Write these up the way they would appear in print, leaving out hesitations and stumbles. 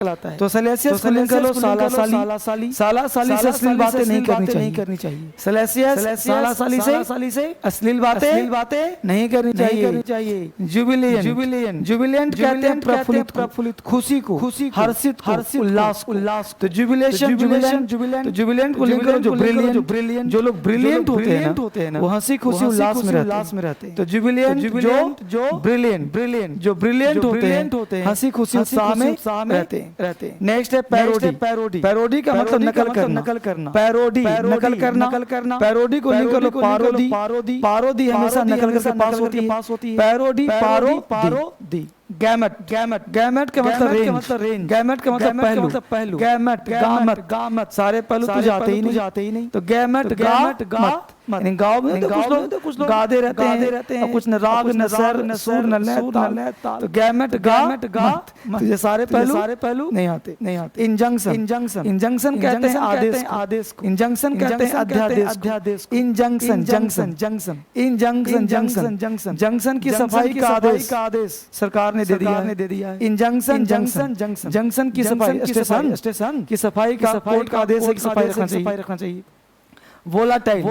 है। तो सैलेसियस को लिंक कर लो साला साली से अश्लील बातें नहीं करनी चाहिए। सैलेसियस साला साली से अश्लील बातें नहीं करनी चाहिए। जुबिलियंट कहते हैं प्रफुल्लित, खुशी को, हर्षित, उल्लास। तो जुबिलेंट को लिंक करो जो ब्रिलियंट, जो लोग ब्रिलियंट होते हैं ना, वो हंसी खुशी उल्लास में रहते हैं। तो जुबिलियंट जो ब्रिलियंट होते हैं, हंसी खुशी उत्साह में रहते हैं। नेक्स्ट है पैरोडी। पैरोडी का मतलब नकल करना। पैरोडी नकल करना। पैरोडी को लिंक कर लो पारोदी हमेशा नकल करके पास होती है। पैरोडी पारोदी। गैमेट का मतलब रेंज। गैमेट का मतलब पहलू। गामत सारे पहलू तो जाते ही नहीं। तो गैमेट गाँव में कुछ लोग गाते रहते हैं, और कुछ न राग न सर न सुर न लय। तो गैमेट तो ये सारे पहलू नहीं आते। इंजंक्शन कहते हैं आदेश को। इंजंक्शन कहते हैं अध्यादेश। जंक्शन की सफाई का आदेश सरकार ने दे दिया है। इंजंक्शन जंक्शन की सफाई, स्टेशन की सफाई का कोर्ट का आदेश है कि सफाई रखना चाहिए। वोलाटाइल का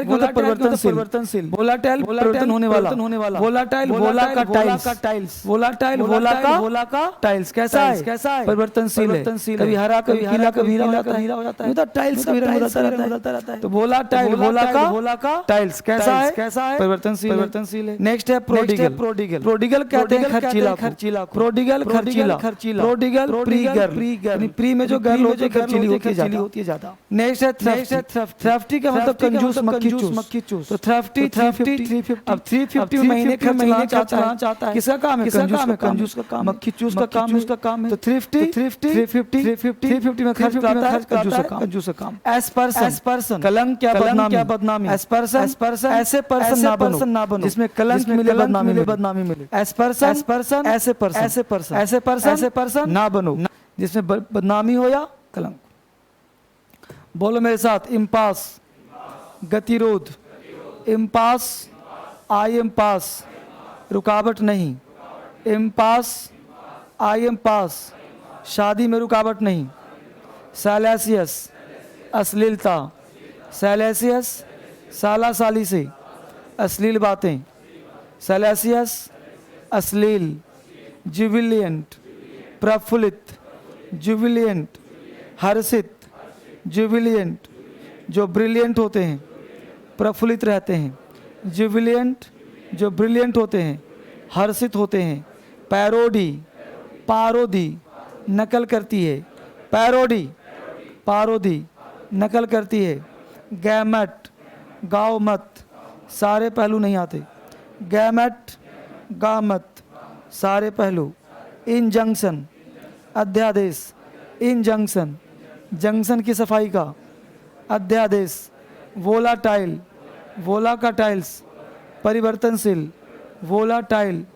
मतलब परिवर्तनशील। वोलाटाइल परिवर्तन होने वाला। वोलाटाइल वोला का टाइल्स। वोलाटाइल वोला का टाइल्स कैसा है? परिवर्तनशील है। कभी हरा, कभी पीला, कभी हीरा हो जाता है। टाइल्स का रंग बदलता रहता है। तो वोलाटाइल वोला का टाइल्स कैसा है? परिवर्तनशील है। नेक्स्ट है प्रोडिगल कहते हैं खर्चीला। प्रोडिगल प्री में जो गर्ल होती है खर्चीली होती है ज्यादा। नेक्स्ट है थ्रफ्टी का मतलब कंजूस, मक्खी चूस। तो थ्रफ्टी अब 350 महीने खर्च चाहता है। किसका काम है? कंजूस का काम। मक्खी चूस का काम है। तो थ्रिफ्टी 350 में खर्च करता है कंजूस का काम। एस पर्सन कलंक क्या बदनामी। एस पर्सन ऐसे पर्सन ना बनो जिसमें कलंक मिले, बदनामी मिले। एस पर्सन ऐसे पर्सन ना बनो जिसमें बदनामी हो या कलंक। बोलो मेरे साथ, इम्पास गतिरोध। इम्पास आई एम पास, रुकावट नहीं। इम्पास आई एम पास, शादी में रुकावट नहीं। सैलेसियस अश्लीलता। सैलेसियस साला साली से अश्लील बातें। सैलेसियस अश्लील। जुबिलियंट प्रफुल्लित। जुबिलियंट हर्षित। जुबिलियंट जो ब्रिलियंट होते हैं, प्रफुल्लित रहते हैं। जुबिलियंट जो ब्रिलियंट होते हैं, हर्षित होते हैं। पारोदी नकल करती है। पारोदी नकल करती है। गैमेट गावमत सारे पहलू नहीं आते। गैमेट गामत सारे पहलू। इंजंक्शन अध्यादेश। इंजंक्शन जंक्शन की सफाई का अध्यादेश। वोलाटाइल वोला का टाइल्स परिवर्तनशील। वोलाटाइल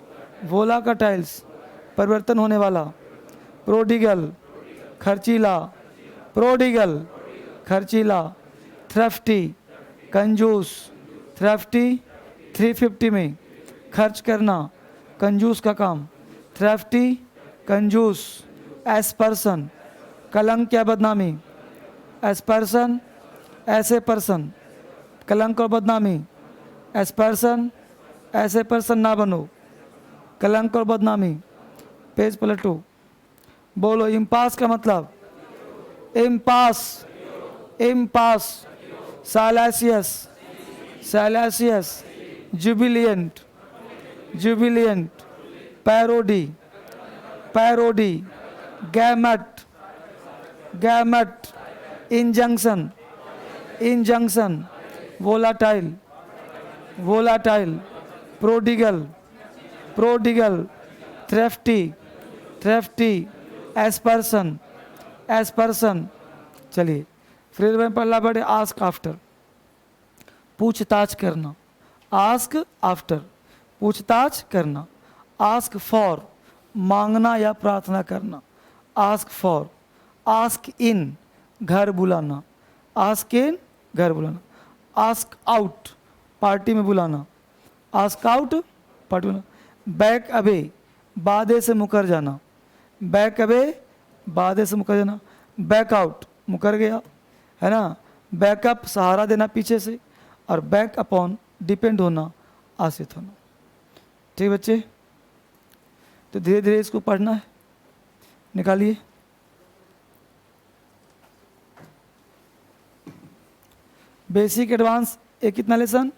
वोला का टाइल्स परिवर्तन होने वाला। प्रोडिगल खर्चीला। थ्रफ्टी कंजूस। थ्रफ्टी 350 में खर्च करना, कंजूस का काम। थ्रफ्टी कंजूस। एस पर्सन कलंक या बदनामी। एस पर्सन ऐसे पर्सन, कलंक और बदनामी। एस पर्सन ऐसे पर्सन ना बनो, कलंक और बदनामी। पेज पलटो। बोलो इम्पास का मतलब। Impasse salacious jubilant parody gamete injunction volatile prodigal thrifty as person. चलिए फिर में पहला बढ़े आस्क आफ्टर, पूछताछ करना। आस्क आफ्टर पूछताछ करना। आस्क फॉर मांगना या प्रार्थना करना। Ask for. आस्क इन घर बुलाना। आस्क इन घर बुलाना। आस्क आउट पार्टी में बुलाना। आस्क आउट पार्टी में। बैक अवे बादे से मुकर जाना। बैक अवे बाधे से मुकर जाना, बैकआउट मुकर गया, है ना, बैकअप सहारा देना पीछे से, और बैक अपॉन डिपेंड होना, आश्रित होना। ठीक बच्चे, तो धीरे धीरे इसको पढ़ना है, निकालिए। बेसिक एडवांस ये कितना लेसन?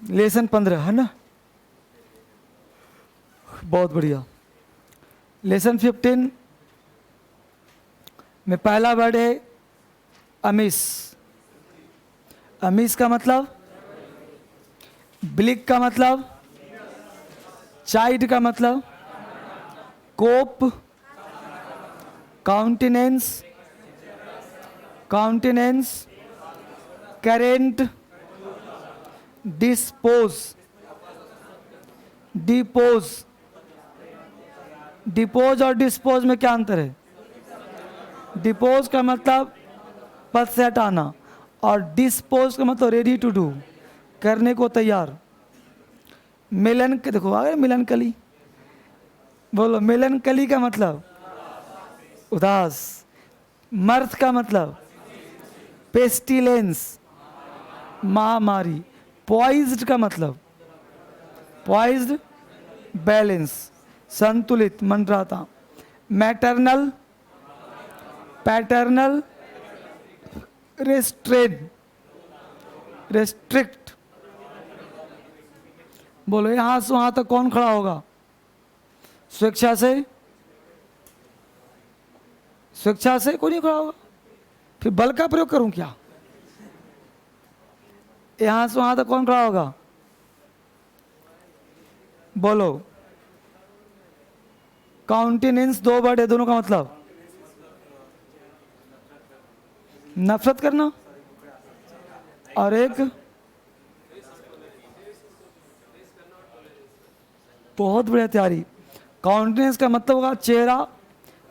लेसन 15 है ना, बहुत बढ़िया। लेसन 15 में पहला वर्ड है अमीस। अमीस का मतलब, ब्लिक का मतलब, चाइल्ड का मतलब, कोप, काउंटिनेंस, काउंटिनेंस, करेंट, डिस्पोज, डिपोज। डिपोज और डिस्पोज में क्या अंतर है? डिपोज का मतलब पद से हटाना, और डिस्पोज का मतलब रेडी टू डू, करने को तैयार। मिलन, देखो आ गए मिलनकली, बोलो मिलनकली का मतलब उदास। मर्थ का मतलब पेस्टिलेंस, महामारी। पॉइज्ड का मतलब पॉइज्ड, बैलेंस, संतुलित, मंडराता। Maternal, paternal, restrain, restrict. बोलो यहां से वहां तक कौन खड़ा होगा? स्वेच्छा से, स्वेच्छा से कोई नहीं खड़ा होगा। फिर बल का प्रयोग करूं क्या? यहां से वहां तक कौन खड़ा होगा? बोलो। काउंटिनेंस 2 वर्ड है, दोनों का मतलब नफरत करना, और एक बहुत बढ़िया तैयारी। काउंटिनेंस का मतलब होगा चेहरा,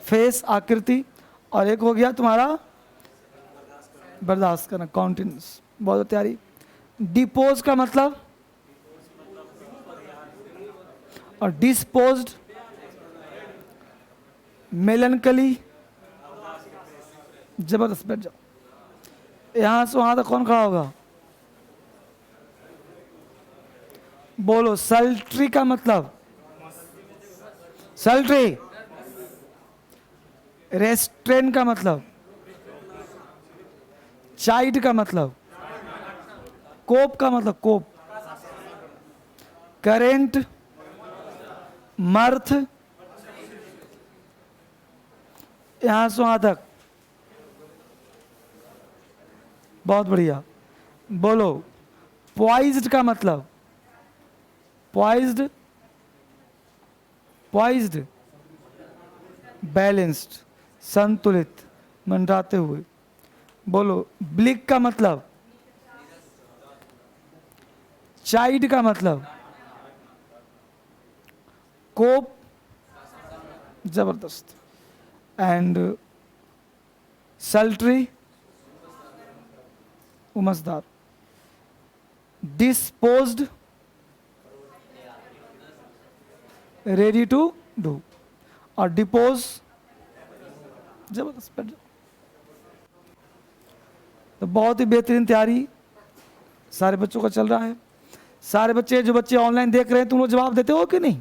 फेस, आकृति, और एक हो गया तुम्हारा बर्दाश्त करना, काउंटिनेंस। बहुत तैयारी। डिपोज का मतलब, और डिस्पोज्ड, मेलनकली। जबरदस्त, बैठ जाओ। यहां से वहां तक कौन खड़ा होगा? बोलो। सल्ट्री का मतलब, सल्ट्री। रेस्ट्रेन का मतलब, चाइल्ड का मतलब, कोप का मतलब कोप, करेंट, मर्थ, यहां से वहां तक। बहुत बढ़िया। बोलो। पॉइज्ड का मतलब, पॉइज्ड, पॉइज्ड, बैलेंस्ड, संतुलित, मंडराते हुए। बोलो। ब्लिक का मतलब, चाइल्ड का मतलब, कोप, जबरदस्त, एंड सल्ट्री, उमसदार। डिस्पोज्ड, रेडी टू डू, और डिपोज, जबरदस्त। तो बहुत ही बेहतरीन तैयारी सारे बच्चों का चल रहा है। सारे बच्चे, जो बच्चे ऑनलाइन देख रहे हैं, तुम लोग जवाब देते हो कि नहीं?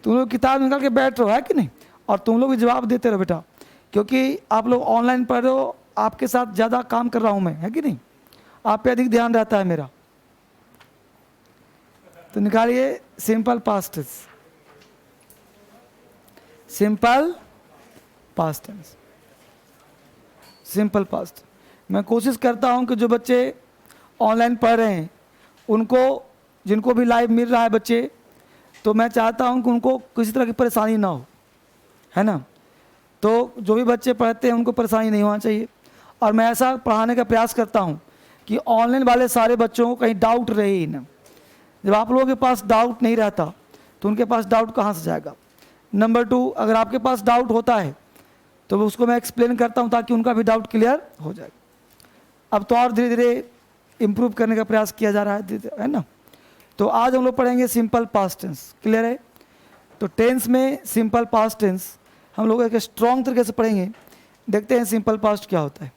तुम लोग किताब निकाल के बैठ रहे हो, है कि नहीं? और तुम लोग भी जवाब देते रहो बेटा, क्योंकि आप लोग ऑनलाइन पढ़ रहे हो, आपके साथ ज़्यादा काम कर रहा हूँ मैं, है कि नहीं? आप पे अधिक ध्यान रहता है मेरा। तो निकालिए simple past tense, simple past tense, simple past. मैं कोशिश करता हूं कि जो बच्चे ऑनलाइन पढ़ रहे हैं उनको, जिनको भी लाइव मिल रहा है बच्चे, तो मैं चाहता हूं कि उनको किसी तरह की परेशानी ना हो, है ना? तो जो भी बच्चे पढ़ते हैं उनको परेशानी नहीं होना चाहिए, और मैं ऐसा पढ़ाने का प्रयास करता हूं कि ऑनलाइन वाले सारे बच्चों को कहीं डाउट रहे ही ना। जब आप लोगों के पास डाउट नहीं रहता तो उनके पास डाउट कहाँ से जाएगा? नंबर 2, अगर आपके पास डाउट होता है तो उसको मैं एक्सप्लेन करता हूं ताकि उनका भी डाउट क्लियर हो जाए। अब तो और धीरे धीरे इम्प्रूव करने का प्रयास किया जा रहा है ना। तो आज हम लोग पढ़ेंगे सिंपल पास्ट टेंस, क्लियर है? तो टेंस में सिंपल पास्ट टेंस हम लोग एक स्ट्रॉन्ग तरीके से पढ़ेंगे। देखते हैं सिंपल पास्ट क्या होता है।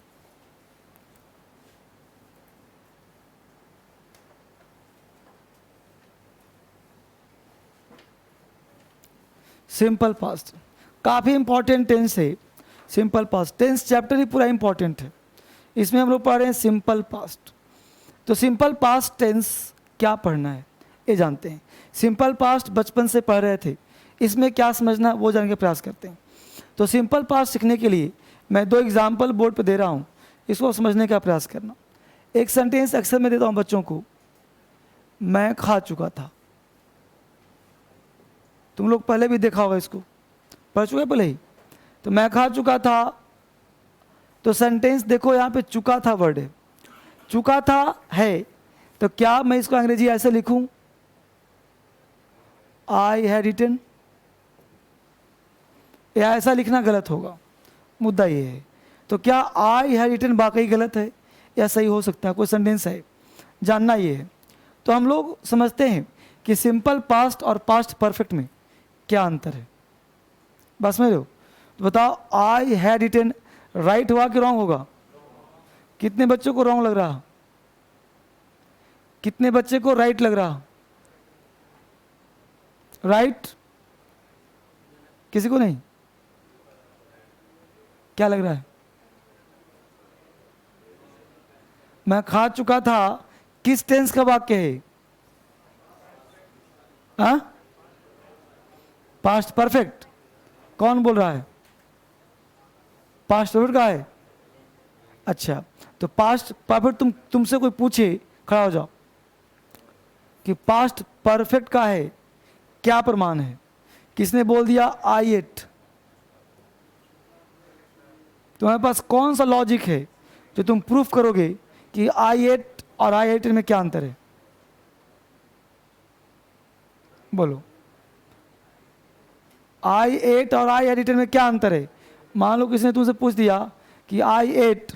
सिंपल पास्ट काफ़ी इंपॉर्टेंट टेंस है। सिंपल पास्ट टेंस चैप्टर ही पूरा इंपॉर्टेंट है। इसमें हम लोग पढ़ रहे हैं सिंपल पास्ट। तो सिंपल पास्ट टेंस क्या पढ़ना है ये जानते हैं। सिंपल पास्ट बचपन से पढ़ रहे थे, इसमें क्या समझना वो जानने का प्रयास करते हैं। तो सिंपल पास्ट सीखने के लिए मैं 2 एग्जाम्पल बोर्ड पे दे रहा हूँ, इसको समझने का प्रयास करना। एक सेंटेंस अक्सर मैं देता हूँ बच्चों को, मैं खा चुका था। तुम लोग पहले भी देखा होगा, इसको पढ़ चुके पहले ही। तो मैं खा चुका था, तो सेंटेंस देखो यहाँ पे चुका था वर्ड है, चुका था है। तो क्या मैं इसको अंग्रेजी ऐसे लिखूं, आई हैड इटन, या ऐसा लिखना गलत होगा? मुद्दा ये है। तो क्या आई हैड इटन वाकई गलत है या सही हो सकता है? कोई सेंटेंस है, जानना ये है। तो हम लोग समझते हैं कि सिंपल पास्ट और पास्ट परफेक्ट में क्या अंतर है। बस में लो तो बताओ, आई हैड इटन राइट हुआ कि रॉन्ग होगा? कितने बच्चों को रॉन्ग लग रहा? कितने बच्चे को राइट लग रहा? राइट? किसी को नहीं? क्या लग रहा है? मैं खा चुका था किस टेंस का वाक्य है? हाँ, पास्ट परफेक्ट। कौन बोल रहा है? पास्ट परफेक्ट का है। अच्छा, तो पास्ट परफेक्ट तुमसे कोई पूछे, खड़ा हो जाओ, कि पास्ट परफेक्ट का है, क्या प्रमाण है? किसने बोल दिया आई एट? तुम्हारे पास कौन सा लॉजिक है जो तुम प्रूफ करोगे कि आई एट और आई एट में क्या अंतर है? बोलो, आई एट और आई हैड इटन में क्या अंतर है? मान लो किसी ने तुमसे पूछ दिया कि आई एट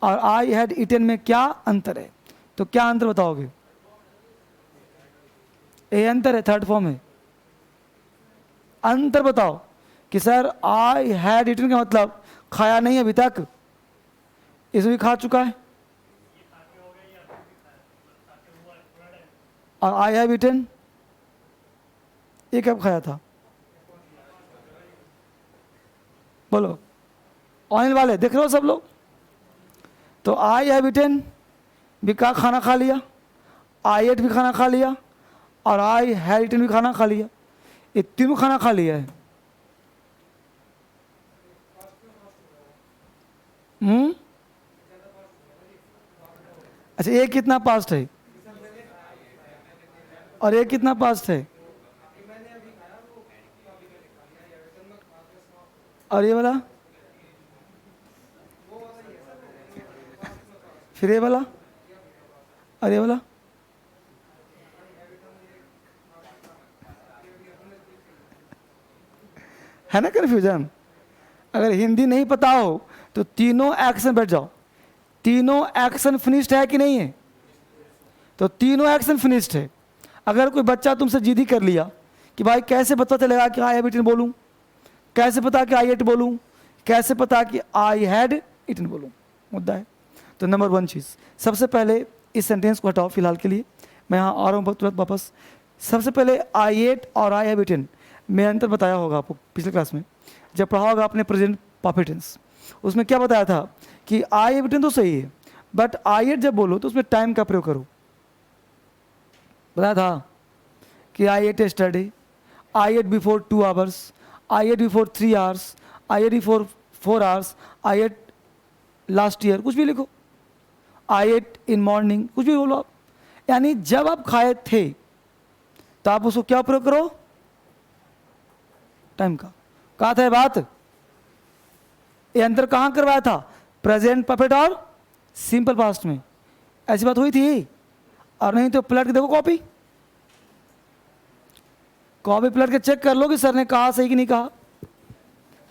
और आई हैड इटन में क्या अंतर है, तो क्या अंतर बताओगे? ये अंतर है, थर्ड फॉर्म है। अंतर बताओ कि सर आई हैड इटन का मतलब खाया नहीं अभी तक, इसमें भी खा चुका है। और आई हैव इटन, ये कब खाया था? बोलो, ऑयल वाले देख रहे हो सब लोग? तो आई हैव इटन भी का खाना खा लिया, आई एट भी खाना खा लिया, और आई हैव इटन भी खाना खा लिया। ये तीनों खाना खा लिया है। अच्छा, ये कितना पास्ट है और ये कितना पास्ट है? और ये वाला? फिर ये वाला? और ये वाला? है ना कन्फ्यूजन? अगर हिंदी नहीं पता हो तो तीनों एक्शन बैठ जाओ। तीनों एक्शन फिनिश्ड है कि नहीं है? तो तीनों एक्शन फिनिश्ड है। अगर कोई बच्चा तुमसे जिद कर लिया कि भाई कैसे पता चलेगा कि आई हैव इटन बोलूं, कैसे पता कि आई एट बोलूं, कैसे पता कि आई हैड इटन बोलूं, मुद्दा है। तो नंबर 1 चीज़, सबसे पहले इस सेंटेंस को हटाओ फिलहाल के लिए, मैं यहाँ आ रहा हूँ तुरंत वापस। सबसे पहले आई एट और आई हैव इटन में अंतर बताया होगा आपको पिछले क्लास में, जब पढ़ा होगा आपने प्रेजेंट परफेक्ट टेंस। उसमें क्या बताया था कि आई हैव इटन तो सही है, बट आई एट जब बोलो तो उसमें टाइम का प्रयोग करो। बताया था कि I ate yesterday, I ate before 2 hours, I ate before 3 hours, I ate before 4 hours, I ate last year, कुछ भी लिखो, आई एट इन मॉर्निंग, कुछ भी बोलो आप। यानी जब आप खाए थे तो आप उसको क्या प्रयोग करो? टाइम का। कहा था ये बात? ये अंतर कहां करवाया था? प्रेजेंट परफेक्ट और सिंपल पास्ट में। ऐसी बात हुई थी? और नहीं तो पलट के देखो कॉपी, कॉपी पलट के चेक कर लो कि सर ने कहा सही कि नहीं कहा।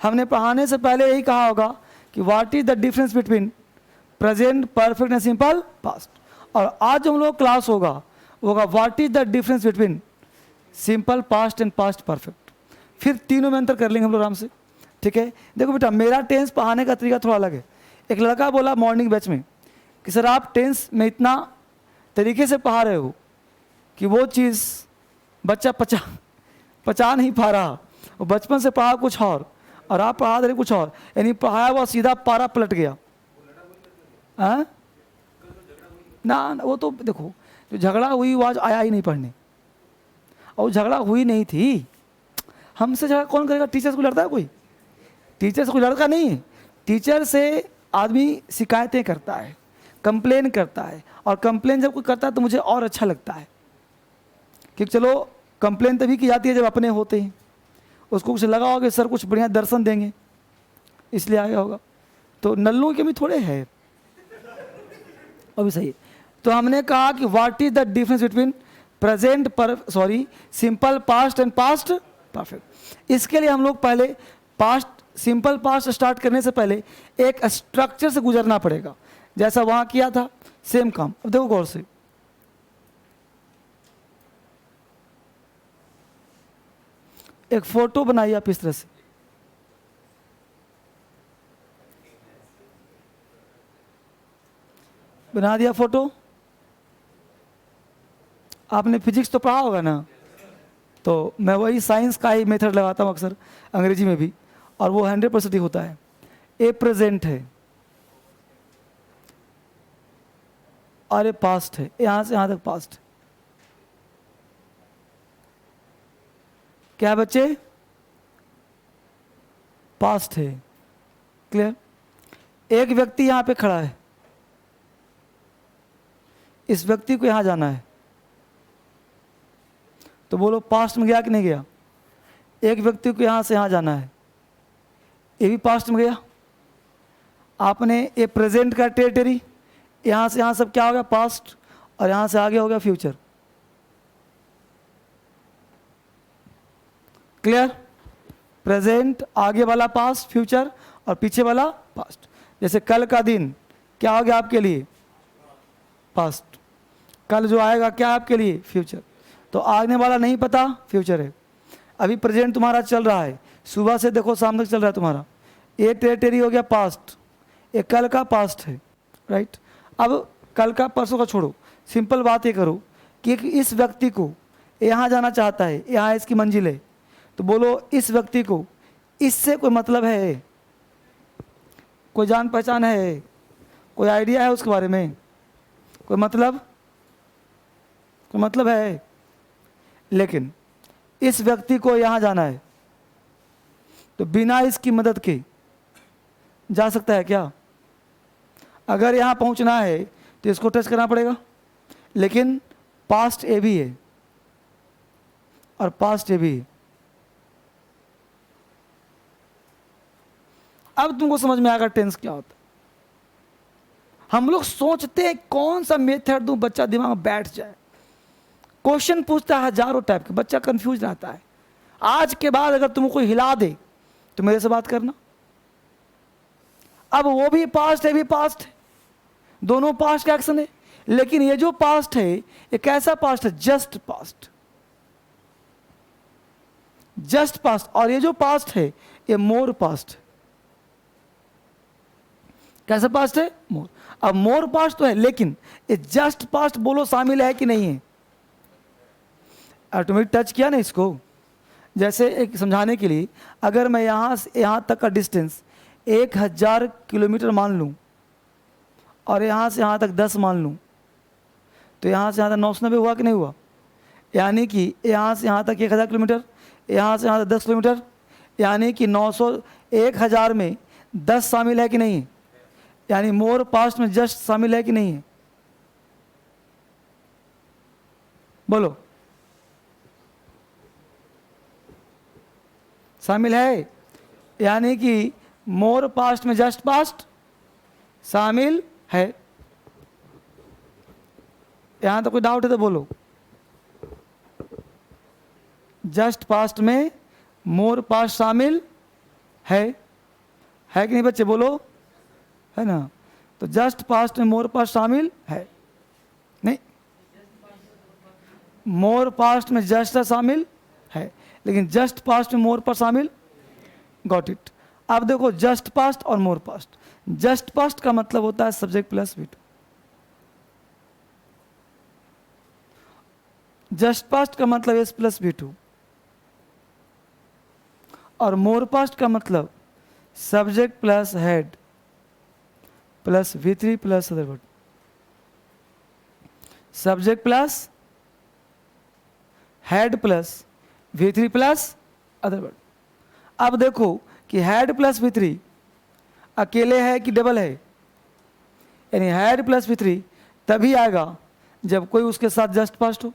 हमने पढ़ाने से पहले यही कहा होगा कि what is the difference between present perfect and simple past. और आज हम लोग क्लास होगा what is the difference between simple past and past perfect. फिर तीनों में अंतर कर लेंगे हम लोग आराम से, ठीक है। देखो बेटा, मेरा टेंस पढ़ाने का तरीका थोड़ा अलग है। एक लड़का बोला मॉर्निंग बैच में कि सर आप टेंस में इतना तरीके से पढ़ा रहे हो कि वो चीज़ बच्चा पचा नहीं पा रहा, वो बचपन से पढ़ा कुछ और आप पढ़ा रहे कुछ और, यानी पढ़ाया हुआ सीधा पारा पलट गया। हाँ ना, वो तो देखो जो झगड़ा हुई वो आज आया ही नहीं पढ़ने, और झगड़ा हुई नहीं थी। हमसे झगड़ा कौन करेगा? टीचर से कोई लड़ता है? कोई टीचर से कोई लड़का नहीं है। टीचर से आदमी शिकायतें करता है, कंप्लेन करता है, और कंप्लेन जब कोई करता है तो मुझे और अच्छा लगता है कि चलो कंप्लेन तभी की जाती है जब अपने होते हैं। उसको कुछ लगा होगा सर कुछ बढ़िया दर्शन देंगे इसलिए आया होगा, तो नल्लों के भी थोड़े है, अभी सही है। तो हमने कहा कि what is the difference between present simple past and past perfect. इसके लिए हम लोग पहले पास्ट, सिंपल पास्ट स्टार्ट करने से पहले एक स्ट्रक्चर से गुजरना पड़ेगा, जैसा वहां किया था सेम काम। अब देखो गौर से, एक फोटो बनाइए आप इस तरह से, बना दिया फोटो। आपने फिजिक्स तो पढ़ा होगा ना, तो मैं वही साइंस का ही मेथड लगाता हूँ अक्सर अंग्रेजी में भी, और वो 100% ही होता है। ए प्रेजेंट है और ये पास्ट है, यहाँ से यहाँ तक पास्ट। क्या बच्चे? पास्ट है। क्लियर? एक व्यक्ति यहाँ पे खड़ा है, इस व्यक्ति को यहाँ जाना है, तो बोलो पास्ट में गया कि नहीं गया? एक व्यक्ति को यहाँ से यहाँ जाना है, ये भी पास्ट में गया। आपने ये प्रेजेंट का टेरिटरी, यहाँ से यहाँ सब क्या हो गया? पास्ट, और यहाँ से आगे हो गया फ्यूचर। क्लियर? प्रेजेंट, आगे वाला पास्ट फ्यूचर, और पीछे वाला पास्ट। जैसे कल का दिन क्या हो गया आपके लिए? पास्ट। कल जो आएगा क्या आपके लिए? फ्यूचर। तो आने वाला नहीं पता, फ्यूचर है। अभी प्रेजेंट तुम्हारा चल रहा है, सुबह से देखो शाम तक चल रहा है तुम्हारा, ये टेरिटरी हो गया पास्ट, ये कल का पास्ट है, राइट। अब कल का परसों का छोड़ो, सिंपल बात ये करो कि इस व्यक्ति को यहाँ जाना चाहता है, यहाँ इसकी मंजिल है, तो बोलो इस व्यक्ति को इससे कोई मतलब है? कोई जान पहचान है? कोई आइडिया है उसके बारे में? कोई मतलब है? लेकिन इस व्यक्ति को यहाँ जाना है, तो बिना इसकी मदद के जा सकता है क्या? अगर यहाँ पहुँचना है तो इसको टच करना पड़ेगा, लेकिन पास्ट ए भी है और पास्ट ए भी है। अब तुमको समझ में आएगा टेंस क्या होता है। हम लोग सोचते हैं कौन सा मेथड दूं बच्चा दिमाग में बैठ जाए। क्वेश्चन पूछता है हजारों टाइप के, बच्चा कंफ्यूज रहता है। आज के बाद अगर तुमको कोई हिला दे तो मेरे से बात करना। अब वो भी पास्ट है, भी पास्ट है, दोनों पास्ट का एक्शन है, लेकिन ये जो पास्ट है ये कैसा पास्ट है? Just passed, just passed. और ये जो पास्ट है ये मोर पास्ट है। कैसा पास्ट है? मोर। अब मोर पास्ट तो है, लेकिन ये जस्ट पास्ट बोलो शामिल है कि नहीं है? ऑटोमेटिक टच किया ना इसको। जैसे एक समझाने के लिए, अगर मैं यहाँ से यहाँ तक का डिस्टेंस 1000 किलोमीटर मान लूँ और यहाँ से यहाँ तक 10 मान लूँ, तो यहाँ से यहाँ तक 990 हुआ कि नहीं हुआ? यानी कि यहाँ से यहाँ तक 1000 किलोमीटर, यहाँ से यहाँ तक 10 किलोमीटर, यानी कि 900, 1000 में 10 शामिल है कि नहीं है? यानी मोर पास्ट में जस्ट शामिल है कि नहीं है? बोलो, शामिल है। यानी कि मोर पास्ट में जस्ट पास्ट शामिल है। यहां तो कोई डाउट है तो बोलो। जस्ट पास्ट में मोर पास्ट शामिल है कि नहीं बच्चे? बोलो, है ना? तो जस्ट पास्ट में मोर पास्ट शामिल है नहीं? मोर पास्ट में जस्ट शामिल है। लेकिन जस्ट पास्ट में मोर पास्ट शामिल, गॉट इट। अब देखो जस्ट पास्ट और मोर पास्ट। जस्ट पास्ट का मतलब होता है subject plus V2। Just passed का मतलब S प्लस V2 और मोर पास्ट का मतलब subject plus head plus V3 plus other word. Subject plus head plus V3 plus other word. अब देखो कि हेड प्लस V3 अकेले है कि डबल है, यानी हेड प्लस V3 तभी आएगा जब कोई उसके साथ जस्ट पास्ट हो,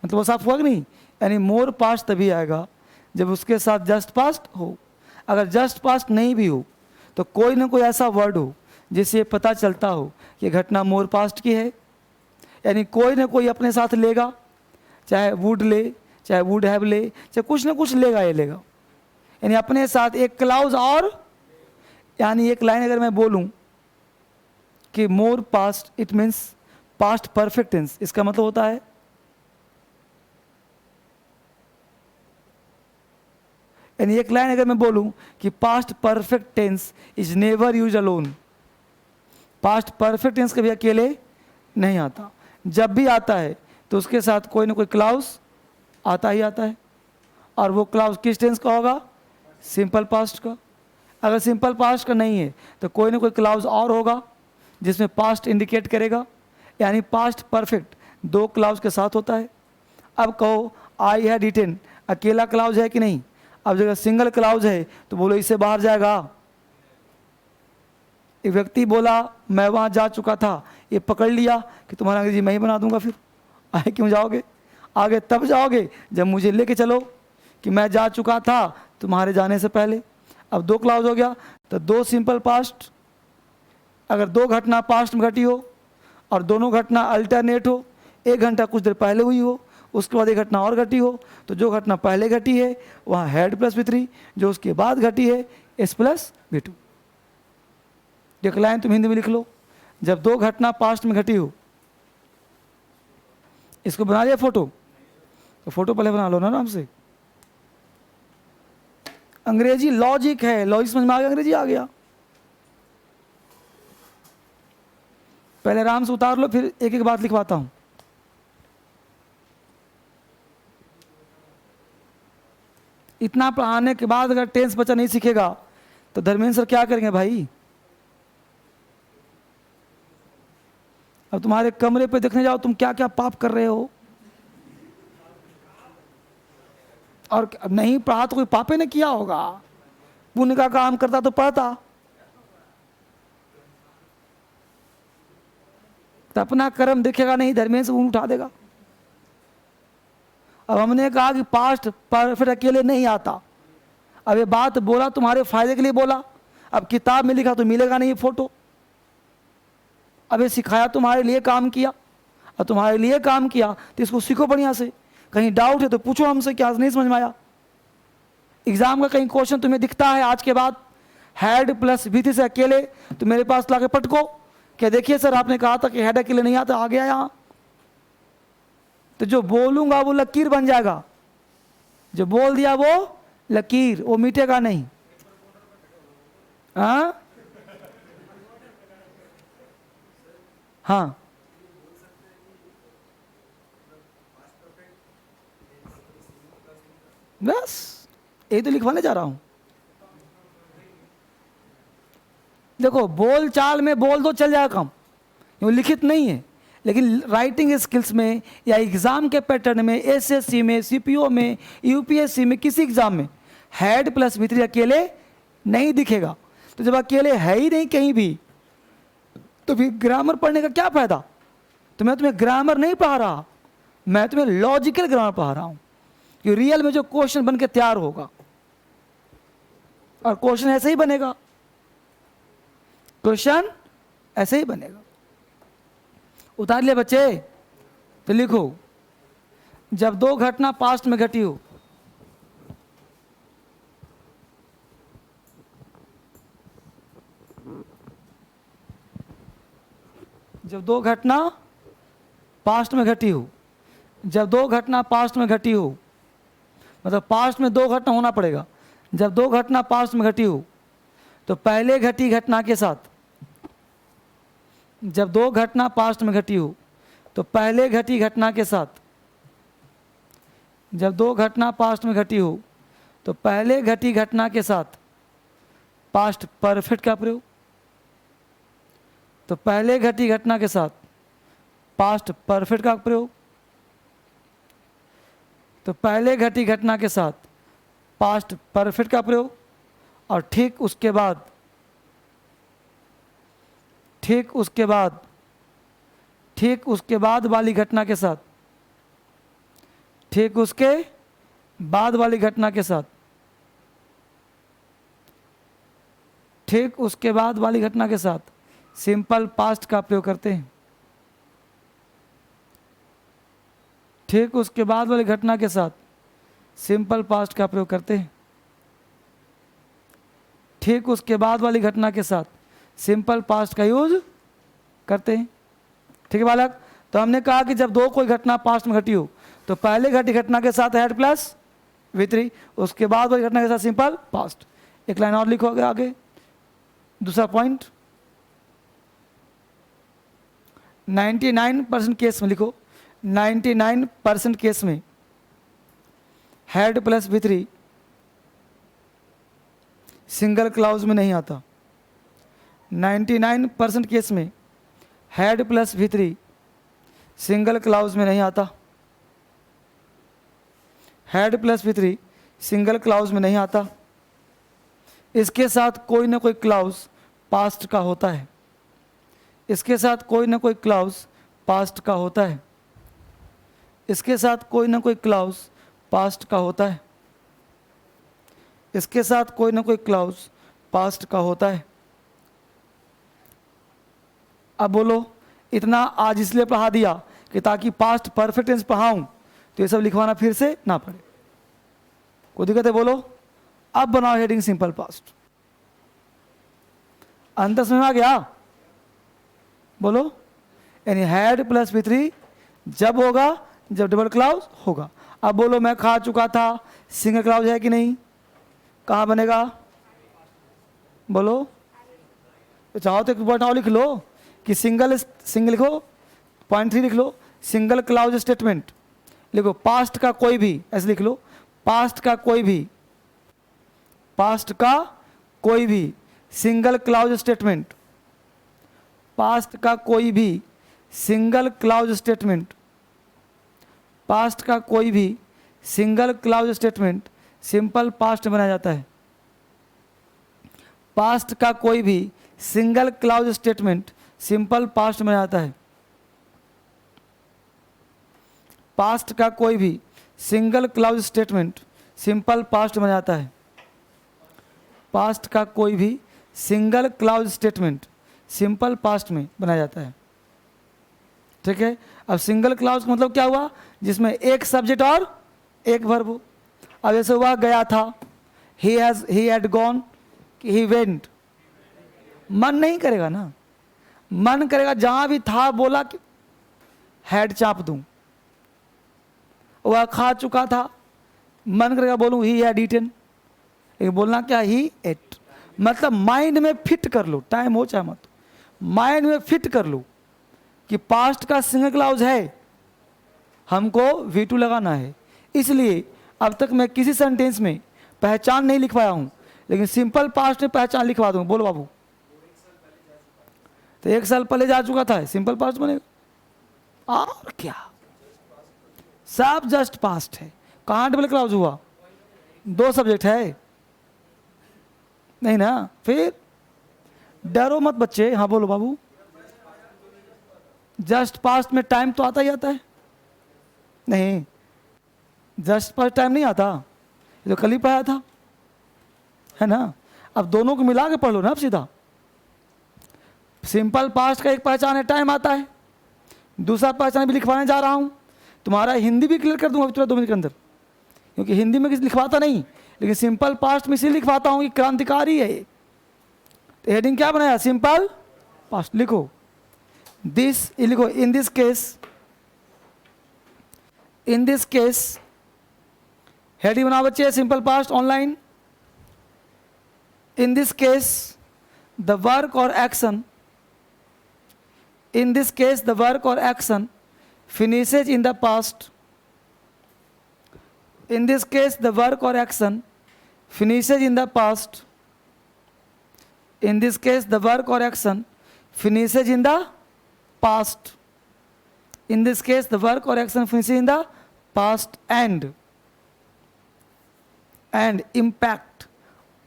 मतलब वो साफ हुआ कि नहीं। यानी मोर पास्ट तभी आएगा जब उसके साथ जस्ट पास्ट हो। अगर जस्ट पास्ट नहीं भी हो तो कोई ना कोई ऐसा वर्ड हो जिससे पता चलता हो कि घटना मोर पास्ट की है, यानी कोई ना कोई अपने साथ लेगा, चाहे वुड ले, चाहे वुड हैव ले, चाहे कुछ ना कुछ लेगा, ये लेगा, यानी अपने साथ एक क्लाउज और, यानी एक लाइन अगर मैं बोलूं कि more past, it means past perfect tense, इसका मतलब होता है यानी एक लाइन अगर मैं बोलूं कि past perfect tense is never use alone. Past perfect tense कभी अकेले नहीं आता, जब भी आता है तो उसके साथ कोई ना कोई क्लाउज आता ही आता है। और वो क्लाउज किस टेंस का होगा? सिंपल पास्ट का। अगर सिंपल पास्ट का नहीं है तो कोई ना कोई क्लाउज और होगा जिसमें पास्ट इंडिकेट करेगा, यानी पास्ट परफेक्ट दो क्लाउज के साथ होता है। अब कहो आई हैड ईटन, अकेला क्लाउज है कि नहीं? अब जगह सिंगल क्लाउज है तो बोलो इससे बाहर जाएगा। एक व्यक्ति बोला मैं वहां जा चुका था, ये पकड़ लिया कि तुम्हारा अंग्रेजी मैं ही बना दूंगा, फिर आगे क्यों जाओगे? आगे तब जाओगे जब मुझे लेके चलो कि मैं जा चुका था तुम्हारे जाने से पहले। अब दो क्लाउज हो गया तो दो सिंपल पास्ट। अगर दो घटना पास्ट में घटी हो और दोनों घटना अल्टरनेट हो, एक घंटा कुछ देर पहले हुई हो, उसके बाद एक घटना और घटी हो, तो जो घटना पहले घटी है वहाँ हेड प्लस V3, जो उसके बाद घटी है S प्लस V2। एक लाइन तुम हिंदी में लिख लो, जब दो घटना पास्ट में घटी हो। इसको बना लिया फोटो? तो फोटो पहले बना लो ना आराम से। अंग्रेजी लॉजिक है, लॉजिक समझ में आ गया? अंग्रेजी आ गया? पहले आराम से उतार लो, फिर एक एक बात लिखवाता हूं। इतना पढ़ाने के बाद अगर टेंस बच्चा नहीं सीखेगा तो धर्मेंद्र सर क्या करेंगे भाई? अब तुम्हारे कमरे पे देखने जाओ तुम क्या क्या पाप कर रहे हो, और नहीं पढ़ा तो कोई पापे ने किया होगा, पुण्य का काम करता तो पढ़ता। तो अपना कर्म देखेगा नहीं, धर्मेंद्र से ऊन उठा देगा। अब हमने कहा कि पास्ट परफेक्ट अकेले नहीं आता। अब ये बात बोला तुम्हारे फायदे के लिए बोला, अब किताब में लिखा तो मिलेगा नहीं ये फोटो। अब ये सिखाया तुम्हारे लिए काम किया, और तुम्हारे लिए काम किया तो इसको सीखो बढ़िया से। कहीं डाउट है तो पूछो हमसे कि आज नहीं समझ में आया। एग्जाम का कहीं क्वेश्चन तुम्हें दिखता है आज के बाद हेड प्लस V3 से अकेले, तो मेरे पास लाके पटको, क्या देखिए सर आपने कहा था कि हेड अकेले नहीं आता, आ गया यहाँ। तो जो बोलूंगा वो लकीर बन जाएगा, जो बोल दिया वो लकीर, वो मिटेगा नहीं। हाँ हाँ, बस यही तो लिखवाने जा रहा हूं। देखो बोल चाल में बोल दो चल जाएगा काम, वो लिखित नहीं है। लेकिन राइटिंग स्किल्स में या एग्जाम के पैटर्न में, SSC में, CPO में, UPSC में, किसी एग्जाम में हेड प्लस V3 अकेले नहीं दिखेगा। तो जब अकेले है ही नहीं कहीं भी तो फिर ग्रामर पढ़ने का क्या फायदा? तो मैं तुम्हें ग्रामर नहीं पढ़ा रहा, मैं तुम्हें लॉजिकल ग्रामर पढ़ा रहा हूं कि रियल में जो क्वेश्चन बन के तैयार होगा, और क्वेश्चन ऐसे ही बनेगा, क्वेश्चन ऐसे ही बनेगा। उतार लिया बच्चे? तो लिखो, जब दो घटना पास्ट में घटी हो, जब दो घटना पास्ट में घटी हो, जब दो घटना पास्ट में घटी हो, मतलब पास्ट में दो घटना होना पड़ेगा। जब दो घटना पास्ट में घटी हो तो पहले घटी घटना के साथ, जब दो घटना पास्ट में घटी हो तो पहले घटी घटना के साथ, जब दो घटना पास्ट में घटी हो तो पहले घटी घटना के साथ पास्ट परफेक्ट का प्रयोग। तो पहले घटी घटना के साथ पास्ट परफेक्ट का प्रयोग, तो पहले घटी घटना के साथ पास्ट परफेक्ट का प्रयोग, और ठीक उसके बाद वाली घटना के साथ, ठीक उसके बाद वाली घटना के साथ, ठीक उसके बाद वाली घटना के साथ सिंपल पास्ट का प्रयोग करते हैं। ठीक उसके बाद वाली घटना के साथ सिंपल पास्ट का प्रयोग करते हैं। ठीक उसके बाद वाली घटना के साथ सिंपल पास्ट का यूज करते हैं। ठीक है बालक, तो हमने कहा कि जब दो कोई घटना पास्ट में घटी हो तो पहले घटी घटना के साथ हैड प्लस V3, उसके बाद वाली घटना के साथ सिंपल पास्ट। एक लाइन और लिखोगे आगे, दूसरा पॉइंट 99% केस में लिखो, 99% केस में had plus V3 single clause में नहीं आता। 99% केस में had plus V3 single clause में नहीं आता। Had plus V3 single clause में नहीं आता। इसके साथ कोई ना कोई क्लाउज पास्ट का होता है। इसके साथ कोई ना कोई क्लाउज पास्ट का होता है। इसके साथ कोई ना कोई क्लाउज पास्ट का होता है। इसके साथ कोई ना कोई क्लाउज पास्ट का होता है। अब बोलो, इतना आज इसलिए पढ़ा दिया कि ताकि पास्ट परफेक्ट टेंस पढ़ाऊं तो ये सब लिखवाना फिर से ना पड़े। कोई दिक्कत है बोलो? अब बनाओ हेडिंग सिंपल पास्ट। अंतर समझ में आ गया? बोलो, यानी हैड प्लस V3 जब होगा जब डबल क्लाउज होगा। अब बोलो, मैं खा चुका था, सिंगल क्लाउज है कि नहीं? कहाँ बनेगा? बोलो, तो चाहो तो एक पॉइंट और लिख लो कि सिंगल लिखो, पॉइंट 3 लिख लो, सिंगल क्लाउज स्टेटमेंट लिखो। पास्ट का कोई भी, ऐसे लिख लो, पास्ट का कोई भी सिंगल क्लाउज स्टेटमेंट, पास्ट का कोई भी सिंगल क्लाउज स्टेटमेंट, पास्ट का कोई भी single clause statement simple past बनाया जाता है। पास्ट का कोई भी single clause statement simple past बनाया जाता है। पास्ट का कोई भी single clause statement simple past बनाया जाता है। पास्ट का कोई भी single clause statement simple past में बनाया जाता है। ठीक है, अब सिंगल क्लाउज का मतलब क्या हुआ? जिसमें एक सब्जेक्ट और एक वर्ब हो। अब जैसे हुआ गया था, he had gone, he went। मन नहीं करेगा ना, मन करेगा जहां भी था बोला कि हैड चाप दूं। वह खा चुका था, मन करेगा बोलूं he had eaten, लेकिन बोलना क्या? he ate। मतलब माइंड में फिट कर लो, टाइम हो चाहे मत, माइंड में फिट कर लो कि पास्ट का सिंगल क्लाउज है, हमको V2 लगाना है। इसलिए अब तक मैं किसी सेंटेंस में पहचान नहीं लिखवाया हूं, लेकिन सिंपल पास्ट में पहचान लिखवा दूंगा। बोलो बाबू, तो 1 साल पहले जा चुका था, सिंपल पास्ट बनेगा। और क्या, सब जस्ट पास्ट है। कहां डबल क्लाउज हुआ? 2 सब्जेक्ट है नहीं ना? फिर डरो मत बच्चे। हाँ बोलो बाबू, जस्ट पास्ट में टाइम तो आता ही आता है। नहीं, जस्ट पास्ट टाइम नहीं आता, ये तो कल ही पढ़ाया था, है ना? अब दोनों को मिला के पढ़ लो ना। अब सीधा सिंपल पास्ट का एक पहचान है, टाइम आता है। दूसरा पहचान भी लिखवाने जा रहा हूं, तुम्हारा हिंदी भी क्लियर कर दूंगा तुरंत 2 मिनट के अंदर, क्योंकि हिंदी में किसी लिखवाता नहीं, लेकिन सिंपल पास्ट में इसीलिए लिखवाता हूं कि क्रांतिकारी है। तो हेडिंग क्या बनाया? सिंपल पास्ट लिखो। दिस लिखो, in this case in this case heading बनाओ बच्चे, simple past online. In this case the work और action, in this case the work or action finishes in the past. In this case the work or action finishes in the past. In this case the work or action finishes in the past. In this case the work or action finishes in the past. And impact,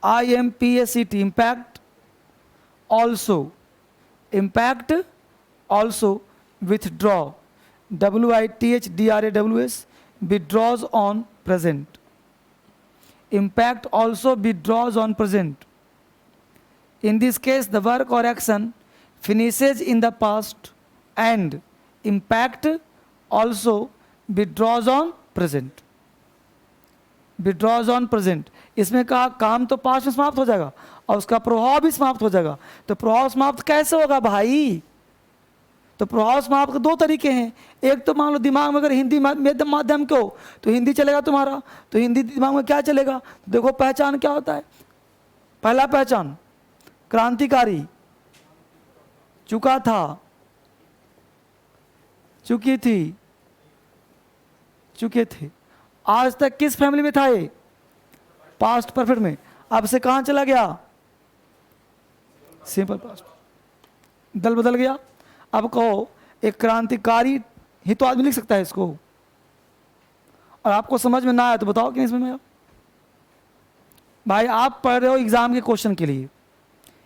IMPACT, impact also, impact also withdraw, WITHDRAWS, withdraws on present. Impact also withdraws on present. In this case the work or action finishes in the past and impact also withdraws on present. Withdraws on present, इसमें कहा काम तो past में समाप्त हो जाएगा और उसका प्रभाव भी समाप्त हो जाएगा। तो प्रभाव समाप्त कैसे होगा भाई? तो प्रभाव समाप्त के दो तरीके हैं। एक तो मान लो दिमाग में अगर हिंदी माध्यम के हो तो हिंदी चलेगा तुम्हारा, तो हिंदी दिमाग में क्या चलेगा? देखो पहचान क्या होता है। पहला पहचान क्रांतिकारी, चुका था, चुकी थी, चुके थे। आज तक किस फैमिली में था ये? पास्ट परफेक्ट में। अब से कहां चला गया? सिंपल पास्ट, दल बदल गया। अब कहो एक क्रांतिकारी ही तो आदमी लिख सकता है इसको, और आपको समझ में ना आया तो बताओ कि नहीं समझ में आया? भाई आप पढ़ रहे हो एग्जाम के क्वेश्चन के लिए,